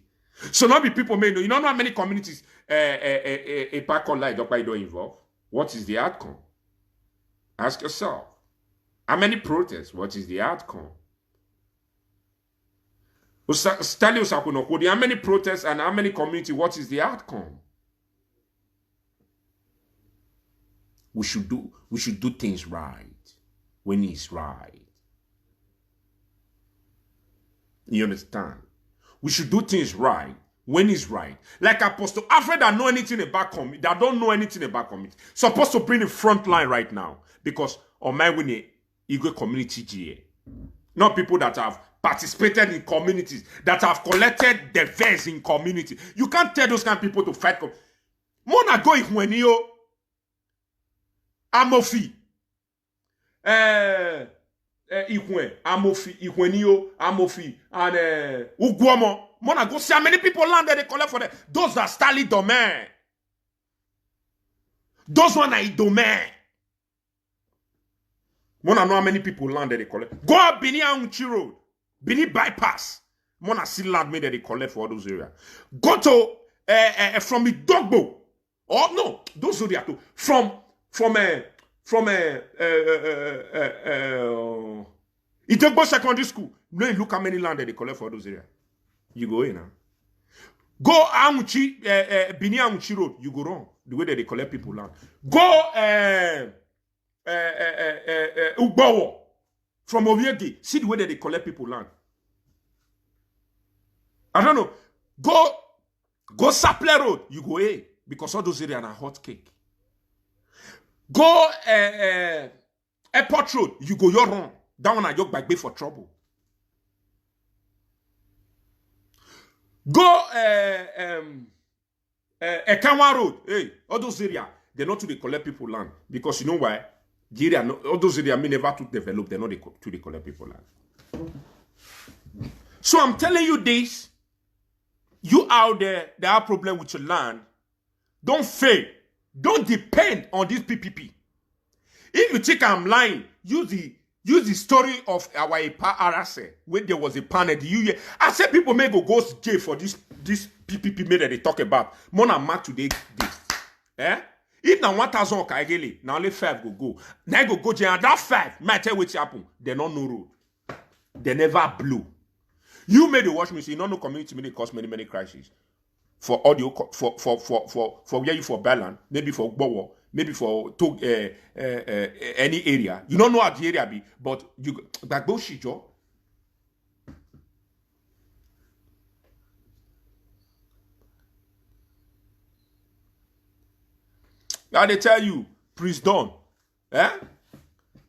So not be people may know. You don't know how many communities a park online don't involve. What is the outcome? Ask yourself. How many protests? What is the outcome? How many protests and how many community? What is the outcome? We should do things right when it's right. You understand? We should do things right when it's right. Like Apostle Alfred that know anything about community, that don't know anything about community, supposed to bring the front line right now, because on my winning Igwe community GA. Not people that have participated in communities, that have collected the vets in community. You can't tell those kind of people to fight. Mona go Ihwenio, Amofi, Ihwenio, Amofi, and Ugwomo. Mona go see how many people land that they collect for them. Those are Stali domain. Those one are domain. Mona know how many people land that they collect. Go up Bini Aunchi Road, Bini bypass. Mona see land made that they collect for all those areas. Go to from Idogbo. Oh no, those areas too. From Idogbo Secondary School. Look how many land that they collect for all those areas. You go in now. Go Aunchi Bini Aunchi Road. You go wrong. The way that they collect people land. Go Ugbowo from Oviegi. See the way that they collect people land. I don't know. Go Sapler Road. You go A, because all those areas are hot cake. Go Airport Road. You go you're wrong. That one I joke back for trouble. Go Ekanwa Road. Hey, all those areas, they're not to they collect people land, because you know why? All those areas may never to develop. They're not to they collect people land. So I'm telling you this. You out there that have problem with your land, don't fail. Don't depend on this PPP. If you think I'm lying, use the story of our Arase, when there was a panel. I said people may go to jail for this PPP that they talk about. Mona mark today this. If now 1,000 kaigele, now only 5 go. Now go jail, and that 5 might tell what happen. They don't know road. They never blew. You made the watch me say, you don't know community may cause many crises. For audio, for where you for Berlin, maybe for Gbowo, maybe for any area. You don't know how the area be, but you back Shijo. Now they tell you, priest done.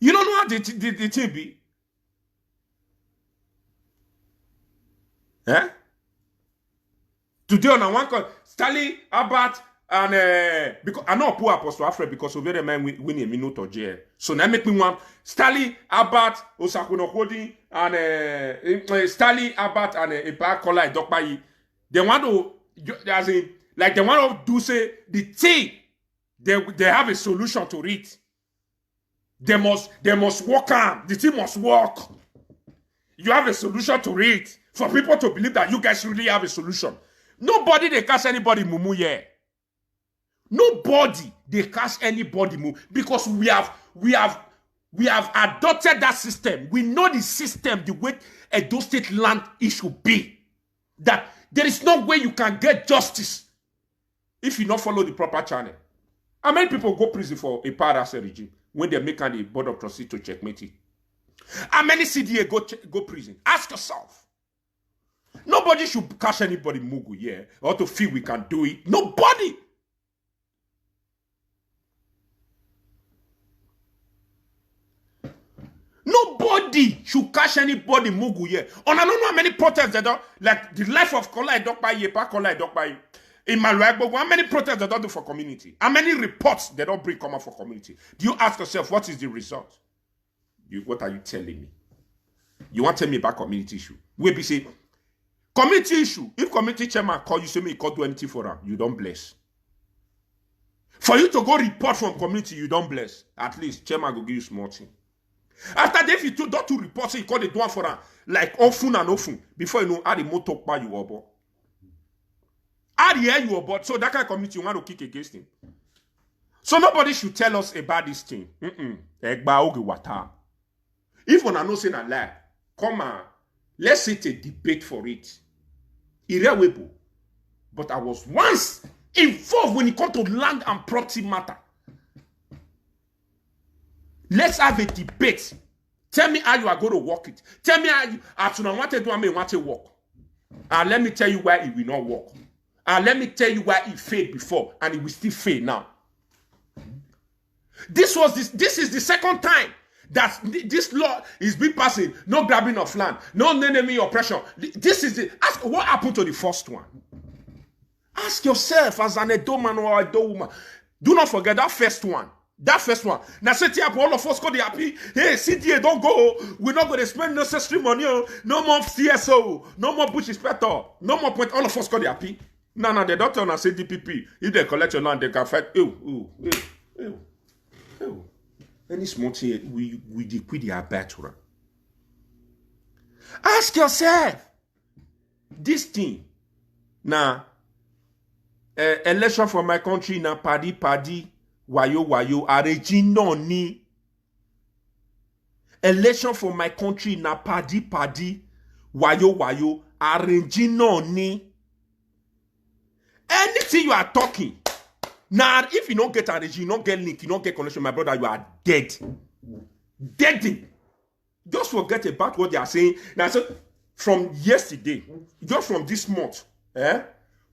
You don't know how the thing be. Today on one call, Stanley Abbott and because I know poor Apostle Alfred because over the man win a minute or jail. So now make me one Stanley Abbott, Osakuno Hodi, and Stanley Abbott and Epai Kola Dokpayi. They want to as in, like the one of do say the thing, they have a solution to it. They must work on. The team must work. You have a solution to it. For people to believe that you guys really have a solution. Nobody they catch anybody mumu here. Nobody they catch anybody mumu because we have adopted that system. We know the system, the way Edo State land issue be. That there is no way you can get justice if you not follow the proper channel. How many people go prison for a paras regime when they make the board of trustees to checkmate it? How many CDA go prison? Ask yourself. Nobody should catch anybody mugu here or to feel we can do it. Nobody. Nobody should catch anybody mugu here. On I don't know how many protests that are like the life of Kola Edokpa Yepa Kola Edokpa in Malwagbo. How many protests they don't do for community? How many reports they don't bring come out for community? Do you ask yourself what is the result? What are you telling me? You want to tell me about community issue? We be say community issue. If community chairman call you, say me, you can't do anything for them. You don't bless. For you to go report from community, you don't bless. At least chairman will give you small thing. After that, if you don't to report, so you call the one for them like often and often. Before you know, how the motor by you about. How the air you about. So that kind of community you want to kick against him. So nobody should tell us about this thing. If one are not saying a lie, come on, let's sit a debate for it. Irrewable. But I was once involved when it comes to land and property matter. Let's have a debate. Tell me how you are going to work it. Tell me how you want to do and want to work. And let me tell you why it will not work. And let me tell you why it failed before and it will still fail now. This is the second time that this law is being passed. No grabbing of land, no enemy oppression. This is ask what happened to the first one. Ask yourself as an Edo man or Edo woman. Do not forget that first one. That first one. Now say all of us go happy. Hey, CDA don't go. We're not going to spend necessary money. No more CSO. No more bush inspector. No more point. All of us go happy. No, they don't tell us say DPP. If they collect your land, they can fight. Ew. Any small thing we decree their battle. Ask yourself. This thing. Now, election for my country na padi. Wayo, Arejino ni. Election for my country na padi. Wayo, Arejino ni. Anything you are talking. Now, if you don't get a regime, you don't get link, you don't get connection, my brother, you are dead. Dead. Just forget about what they are saying. Now, so from yesterday, just from this month,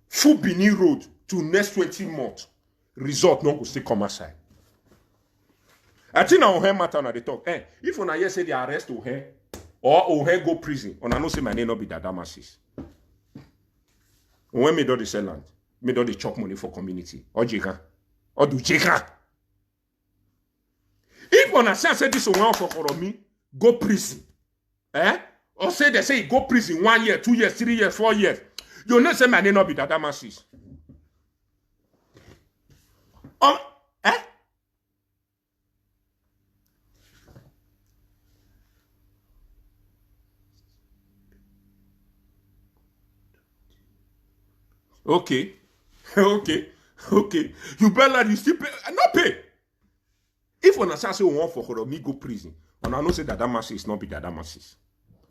Full Bini Road to next 20 months, result no go still come aside. I think now Ohen matter na they talk. If on a year say they arrest Ohen or Ohen go prison, on I know say my name not be Dada Masses. When me do the sell land, me do the chop money for community or Jeka or do Jeka. If on a say this one for me go prison, or say they say go prison 1 year, 2 years, 3 years, 4 years, you know say my name not be Dada Masses. Okay. You better you still pay. Not pay. If on a say one for me go prison, on I know say Dada Masses not be Dada Masses.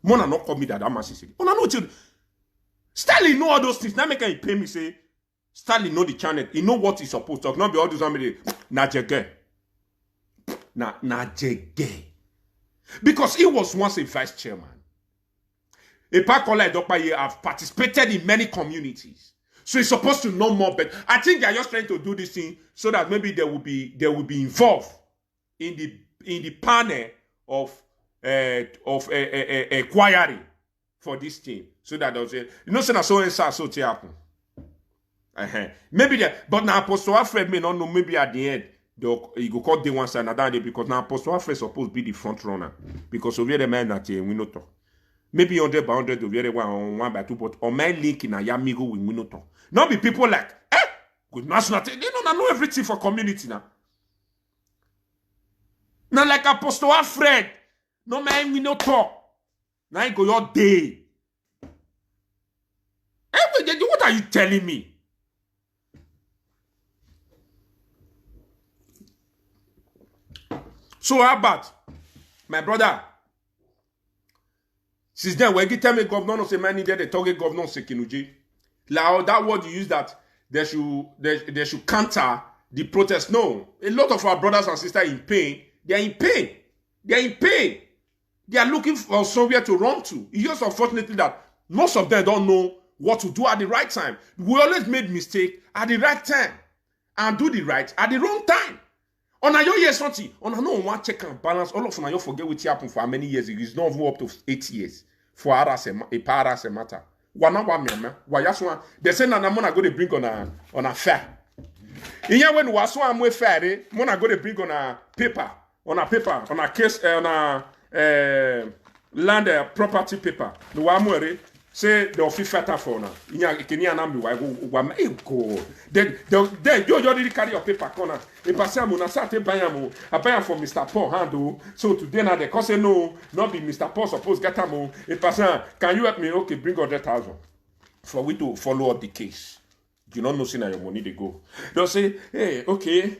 Mona not call me Dada Masses. On I know till Stanley know all those things. Now make him pay me say Stanley know the channel. He know what he's supposed to talk. Not be all those na jege. Na jege. Because he was once a vice chairman. Epakola Edokpaye have participated in many communities. So he's supposed to know more, but I think they're just trying to do this thing so that maybe they will be involved in the panel of inquiry for this thing. So that they'll say, you know, so happen. Maybe that, but now Apostle Alfred may not know, maybe at the end, he go call day one side another day because now Apostle Alfred supposed to be the front runner. Because over the man that we not talk. Maybe 100 by 100 to be one by two, but on my link in a yamigo with Minoto. Not be people like, good national, they don't know everything for community now. Now like Apostle Alfred, no man Minoto. Now you go your day. What are you telling me? So how about my brother? Since then, when you tell me governor no say man needed a target governor Sekinuji, like that word you use that they should counter the protest. No, a lot of our brothers and sisters in pain. They are in pain. They are in pain. They are looking for somewhere to run to. It's just unfortunately that most of them don't know what to do at the right time. We always made mistake at the right time and do the right at the wrong time. On a year something, on a no one check and balance. All of you forget what happened for how many years. It's not even up to 8 years for a matter. They say na mona go to bring on a fair. Inya when was so am we fair, mona go to bring on a paper, on a case, on a land property paper. No one say the official for now. Inya kini anambi wa go. Then you already carry your paper corner. E pass am na start bayam abaya for Mr. Paul handle. So today now they can say no, not be Mr. Paul suppose get am. E pass can you help me? Okay, bring 100,000 for we to follow up the case. You don't know see your money they go. They'll say, hey, okay,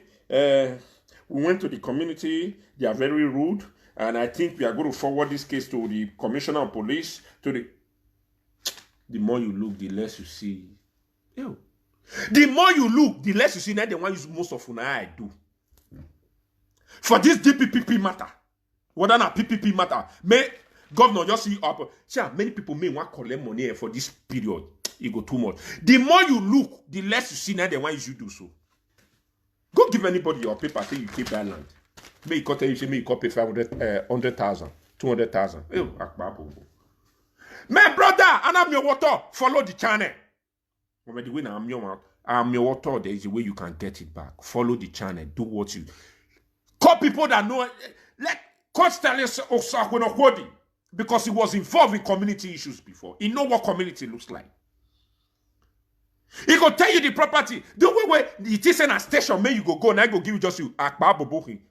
we went to the community, they are very rude, and I think we are going to forward this case to the commissioner of police, to the more you look, the less you see. Ew. The more you look, the less you see. Now the one use most of what I do. For this DPPP matter, whether not PPP matter, may governor just see up. See, many people may want to collect money for this period. It go too much. The more you look, the less you see. Now the one you do so. Go give anybody your paper. Say you keep that land. May you tell you say may you pay 100,000, 200,000. Ew, my brother, and I'm your water. Follow the channel. But the way I'm your water, there is a way you can get it back. Follow the channel. Do what you call people that know. Like Coach Stanley Osakwenokodi, because he was involved in community issues before. He know what community looks like. He go tell you the property. The way it is in a station, may you go now. I go give you just you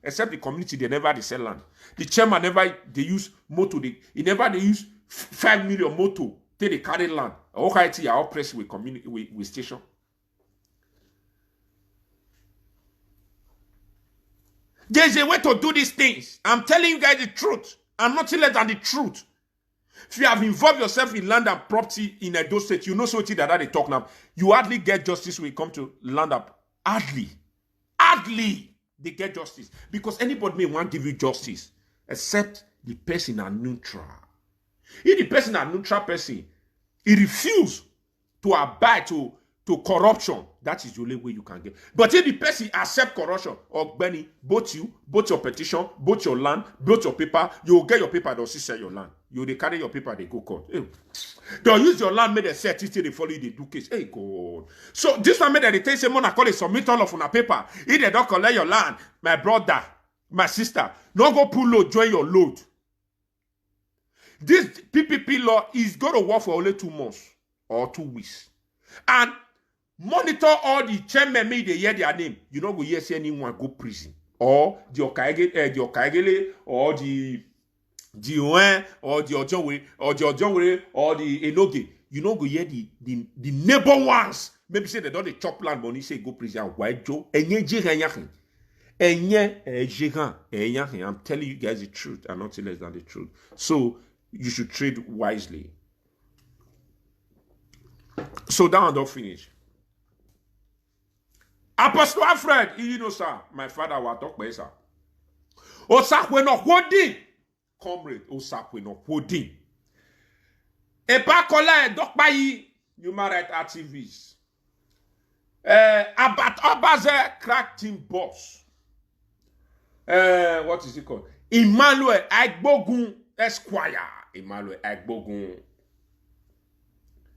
except the community they never sell land. The chairman never they use motor. He never they use 5 million motor till they carry land. OKT are all pressed with community with station. There's a way to do these things. I'm telling you guys the truth. I'm nothing less than the truth. If you have involved yourself in land and property in Edo State, you know something that they talk now. You hardly get justice when it comes to land up. Hardly they get justice. Because anybody may want to give you justice, except the person are neutral. If the person are neutral person, he refuse to abide to corruption, that is the only way you can get. But if the person accept corruption, or Benny, both your petition, both your land, both your paper, you will get your paper, they'll sell your land. You they carry your paper, they go court. Hey. They'll use your land, make a set till they follow you, they do case. Hey, God. So this one made they tell say, Mona call it submit all of on a paper. If they don't collect your land, my brother, my sister, no go pull load, join your load. This PPP law is going to work for only 2 months or 2 weeks. And monitor all the chairmen may they hear their name. You don't go hear see anyone go prison. Or the Okaigele, or the Oen, or the Ojonwe, or the Ojonwe, or the Enoge. You don't go hear the neighbor ones. Maybe say they don't the chop land money, say go prison. Why Joe? I'm telling you guys the truth and nothing less than the truth. So you should trade wisely. So that one don't finish. Apostle Alfred, you know, sir, my father will talk by sir. Osakwe no holding, comrade. Osakwe no holding. Epa kola e dok bayi human rights activists. Abat Obaze crack team boss. What is it called? Emmanuel Agbogun Esquire. Emmanuel Agbogun.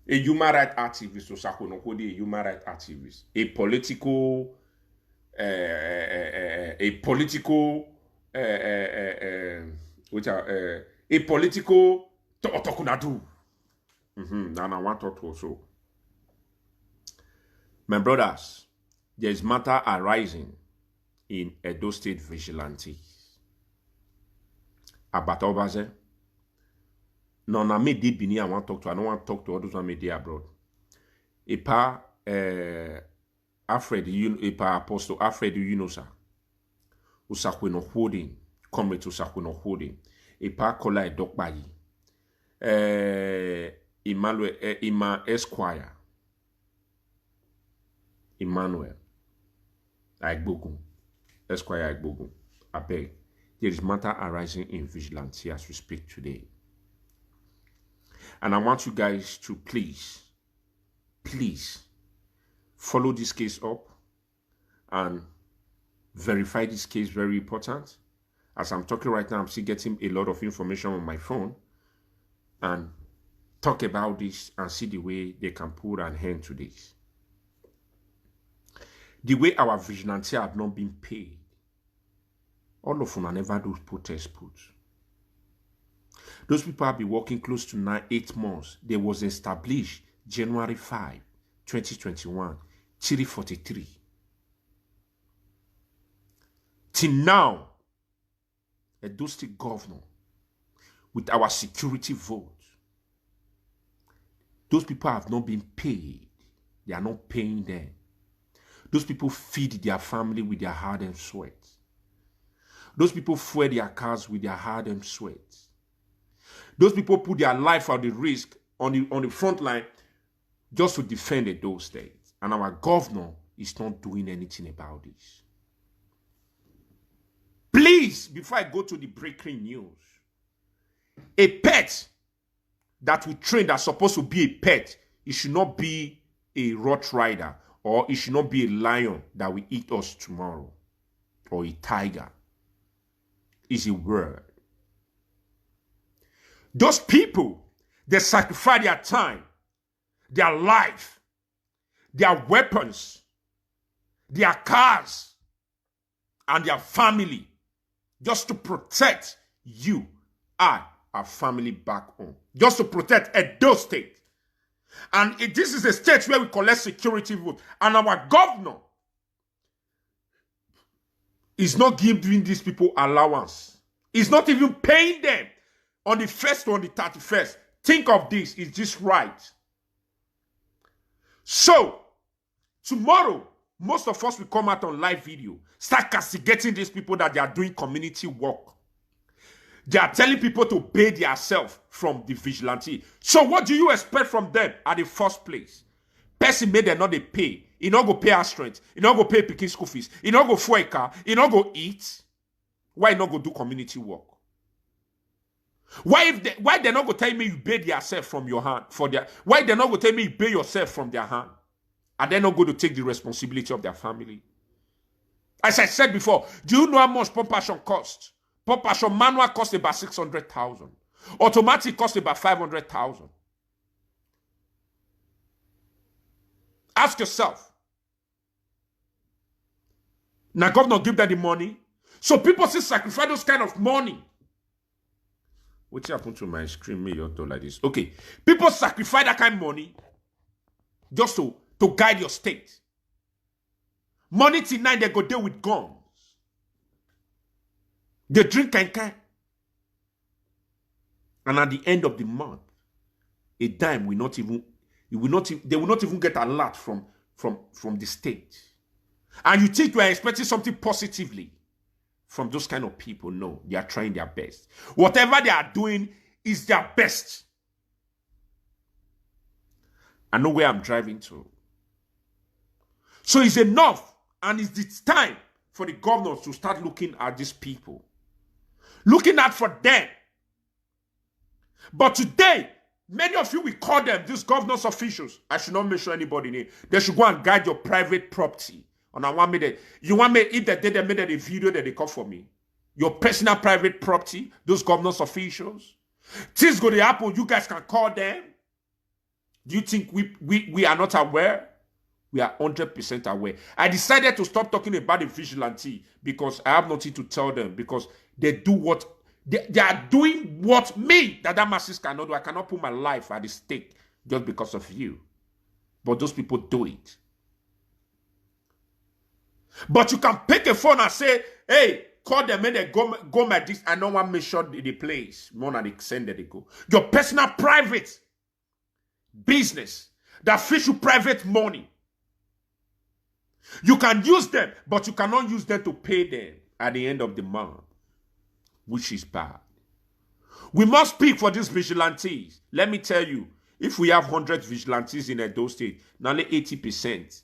A human rights activist, so Osakwe no holding a human rights activist. A political Otokunadu. And I want to also. My brothers, there is matter arising in Edo State vigilante. Abatobaze. No, na me did bini I want to talk to. I don't want to talk to others who may abroad. Epa Alfred, epa Apostle Alfred Yunosa. Usakwe no holding. Comrade Usakwe no holding. Epa kola edokbayi. Emmanuel, Esquire. Emmanuel Aigbogun. Esquire Aigbogun. I beg. There is matter arising in vigilance as we speak today. And I want you guys to please follow this case up and verify this case. Very important. As I'm talking right now, I'm still getting a lot of information on my phone and talk about this and see the way they can put an end to this. The way our vigilantes have not been paid. All of them are never those protests put. Those people have been working close to 8 months. They was established January 5, 2021, 343. Till now, Edo State governor, with our security vote, those people have not been paid. They are not paying them. Those people feed their family with their hard-earned sweat. Those people fuel their cars with their hard-earned sweat. Those people put their life at the risk on the front line just to defend Edo State. And our governor is not doing anything about this. Please, before I go to the breaking news, a pet that we train that's supposed to be a pet, it should not be a Rottweiler, or it should not be a lion that will eat us tomorrow, or a tiger. It's a word. Those people, they sacrifice their time, their life, their weapons, their cars, and their family just to protect you, our family back home. Just to protect Edo State. And this is a state where we collect security vote. And our governor is not giving these people allowance. He's not even paying them on the 1st or on the 31st. Think of this. Is this right? So, tomorrow, most of us will come out on live video, start castigating these people that they are doing community work. They are telling people to pay themselves from the vigilante. So what do you expect from them at the first place? Person made them not they pay. He not go pay our strength. He not go pay picking school fees. He not go for a car. He not go eat. Why not go do community work? Why they not go tell me you pay yourself from your hand? Why they not go tell me you pay yourself from their hand? And they not go to take the responsibility of their family? As I said before, do you know how much pump action costs? Pump action manual costs about 600,000. Automatic costs about 500,000. Ask yourself. Now governor give them the money. So people still sacrifice those kind of money. What happened to my screen? Me like this. Okay. People sacrifice that kind of money just to guide your state. Money tonight they go deal with guns. They drink can. And at the end of the month, a dime will not even, they will not even get a lot from the state. And you think you are expecting something positively from those kind of people? No, they are trying their best. Whatever they are doing is their best. I know where I'm driving to. So it's enough, and it's time for the governors to start looking at these people. Looking out for them. But today, many of you will call them, these governors officials. I should not mention anybody name. They should go and guide your private property. And I want me that you want me, if they did, they made a video that they call for me. Your personal private property, those governors officials. Things go to happen, you guys can call them. Do you think we are not aware? We are 100% aware. I decided to stop talking about the vigilante because I have nothing to tell them, because they do what They are doing what me, Dada Masses, cannot do. I cannot put my life at the stake just because of you. But those people do it. But you can pick a phone and say, hey, call them and they go my this. I don't want to make sure the place. More than they send that they go. Your personal private business that feeds you private money. You can use them, but you cannot use them to pay them at the end of the month, which is bad. We must speak for these vigilantes. Let me tell you, if we have 100 vigilantes in Edo State, nearly 80%.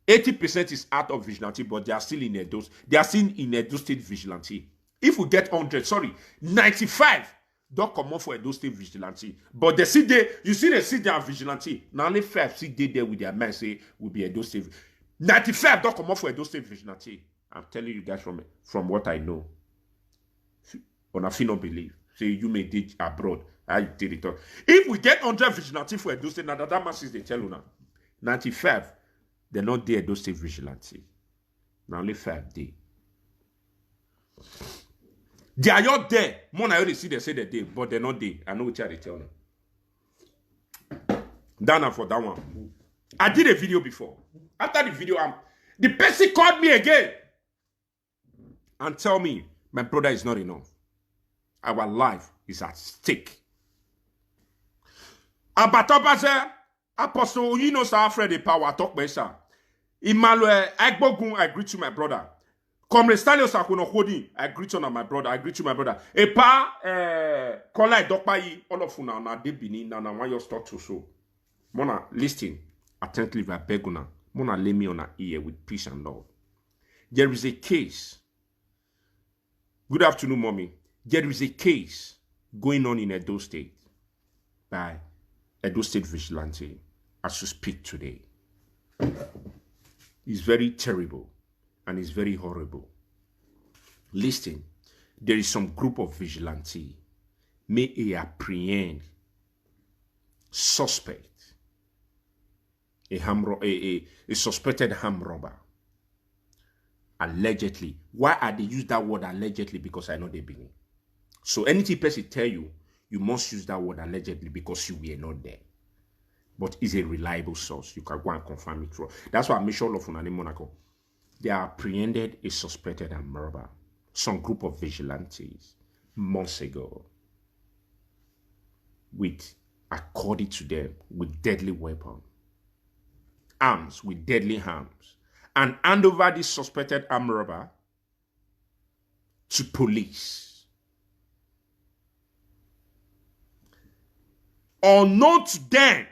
80% is out of vigilante, but they are still in Edo. They are still in Edo State vigilante. If we get 95 don't come out for Edo State vigilante. But they see they, you see they see they are vigilante. Now only 5 see they there with their mind say will be Edo State. 95 don't come out for Edo State vigilante. I'm telling you guys from what I know. On a feel not believe. Say you may did abroad. I did it all. If we get 100 vigilante for Edo State, now that masses they tell you now. 95, they're not there Edo State vigilante. Now only 5 day. They are not there. More I already see they say they're there, but they're not there. I know what they tell them. Dana for that one. I did a video before. After the video, the person called me again and tell me my brother is not enough. Our life is at stake. Abatobaze, Apostle, you know, sir, Alfred, the power talk by sir. Emmanuel, I greet you, my brother. Come Stanios Akono Hodi, I greet you, my brother. I greet you, my brother. Epa, Kola Dokpai, all of una na debini, na want your start to show. Mona, listen attentively, I beg una. Mona, lay me on her ear with peace and love. There is a case. Good afternoon, mommy. There is a case going on in Edo State by Edo State Vigilante as we speak today. It's very terrible and it's very horrible. Listen, there is some group of vigilante may apprehend suspect, a suspected armed robber. Allegedly. Why are they use that word allegedly? Because I know they begin. So anything person tell you, you must use that word allegedly because you were not there. But it's a reliable source. You can go and confirm it through. That's why I make sure of Unani Monaco. They are apprehended a suspected and murder. Some group of vigilantes months ago with, according to them, with deadly weapons. Arms, with deadly arms. And hand over this suspected armed robber to police. Unknown to them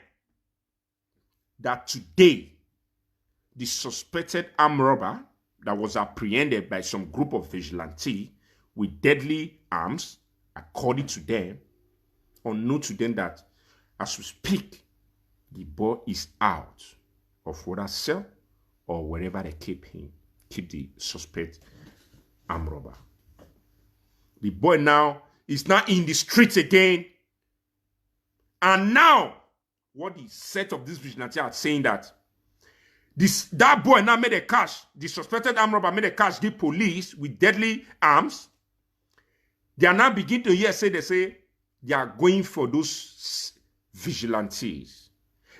that today, the suspected armed robber that was apprehended by some group of vigilantes with deadly arms, according to them, unknown to them that as we speak, the boy is out of whether cell or wherever they keep the suspect armed robber. The boy now is not in the streets again. And now, what the set of this vigilante are saying that that boy now made a catch, the suspected armed robber made a catch, the police with deadly arms. They are now beginning to hear they say they are going for those vigilantes.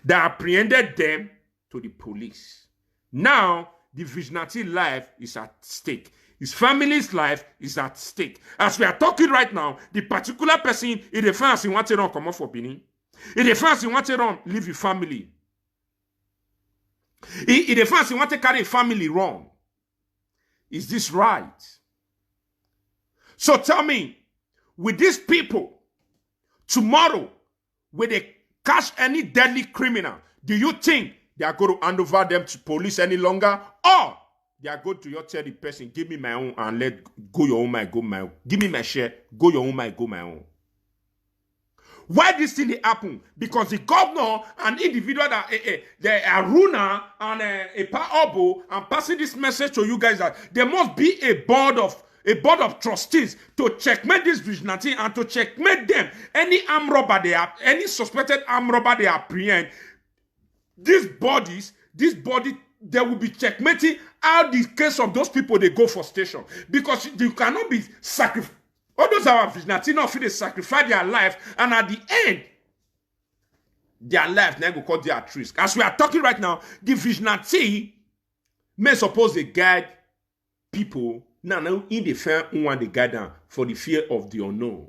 They apprehended them to the police. Now, the vigilante life is at stake. His family's life is at stake. As we are talking right now, the particular person in the fence he wanted to come off for Benin. In the fence he wanted to leave his family. In the fence he wanted to carry a family wrong. Is this right? So tell me, with these people, tomorrow, will they catch any deadly criminal? Do you think they are going to hand over them to police any longer? Or they are going to tell the person, give me my own and let go your own, my go my own. Give me my share, go your own, my go my own. Why this thing happen? Because the governor and individual that the Aruna and a Obo and passing this message to you guys that there must be a board of trustees to checkmate this vigilante and to checkmate them. Any armed robber any suspected armed robber they apprehend, these body, they will be checkmating how the case of those people they go for station. Because you cannot be All those our vigilante not feel they sacrifice their life, and at the end, their life now go call their at risk. As we are talking right now, the vigilante may suppose they guide people now in the fear one they guide them for the fear of the unknown.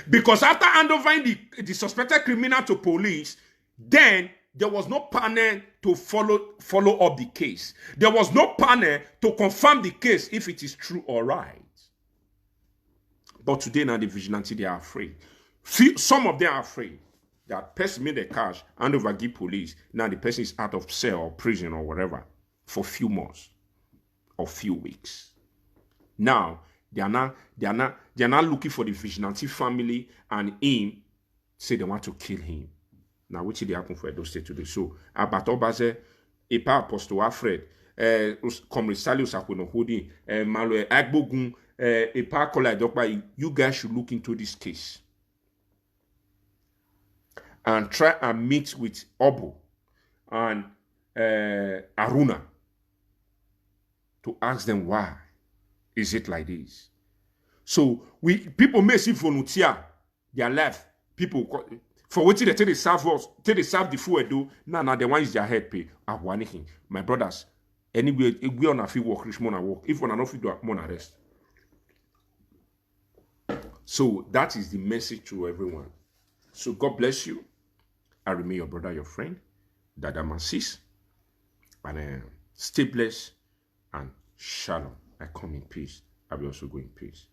Because after handovering the suspected criminal to police, then there was no panel to follow up the case. There was no panel to confirm the case if it is true or right. But today now the vigilante, they are afraid. Some of them are afraid that person made the cash, hand over give police. Now the person is out of cell or prison or whatever for few months or few weeks. Now they are not looking for the vigilante family and him say they want to kill him. Now which did happen for Edo State today? So Abato Baze, Epa Apostle Alfred, Comrade Salius Akwenohodi, Malo Agbogun, Epa Kola Dokpa, you guys should look into this case and try and meet with Obo and Aruna to ask them why is it like this. So people may see volunteer their life. People for what they take the serve us, take the serve the food do. Now the one is their head pay. My brothers, anyway, if we on a feel work, rich money work. If we are not feel do money rest. So that is the message to everyone. So God bless you. I remain your brother, your friend, Dada Mansis. And stay blessed and shalom. I come in peace. I will also go in peace.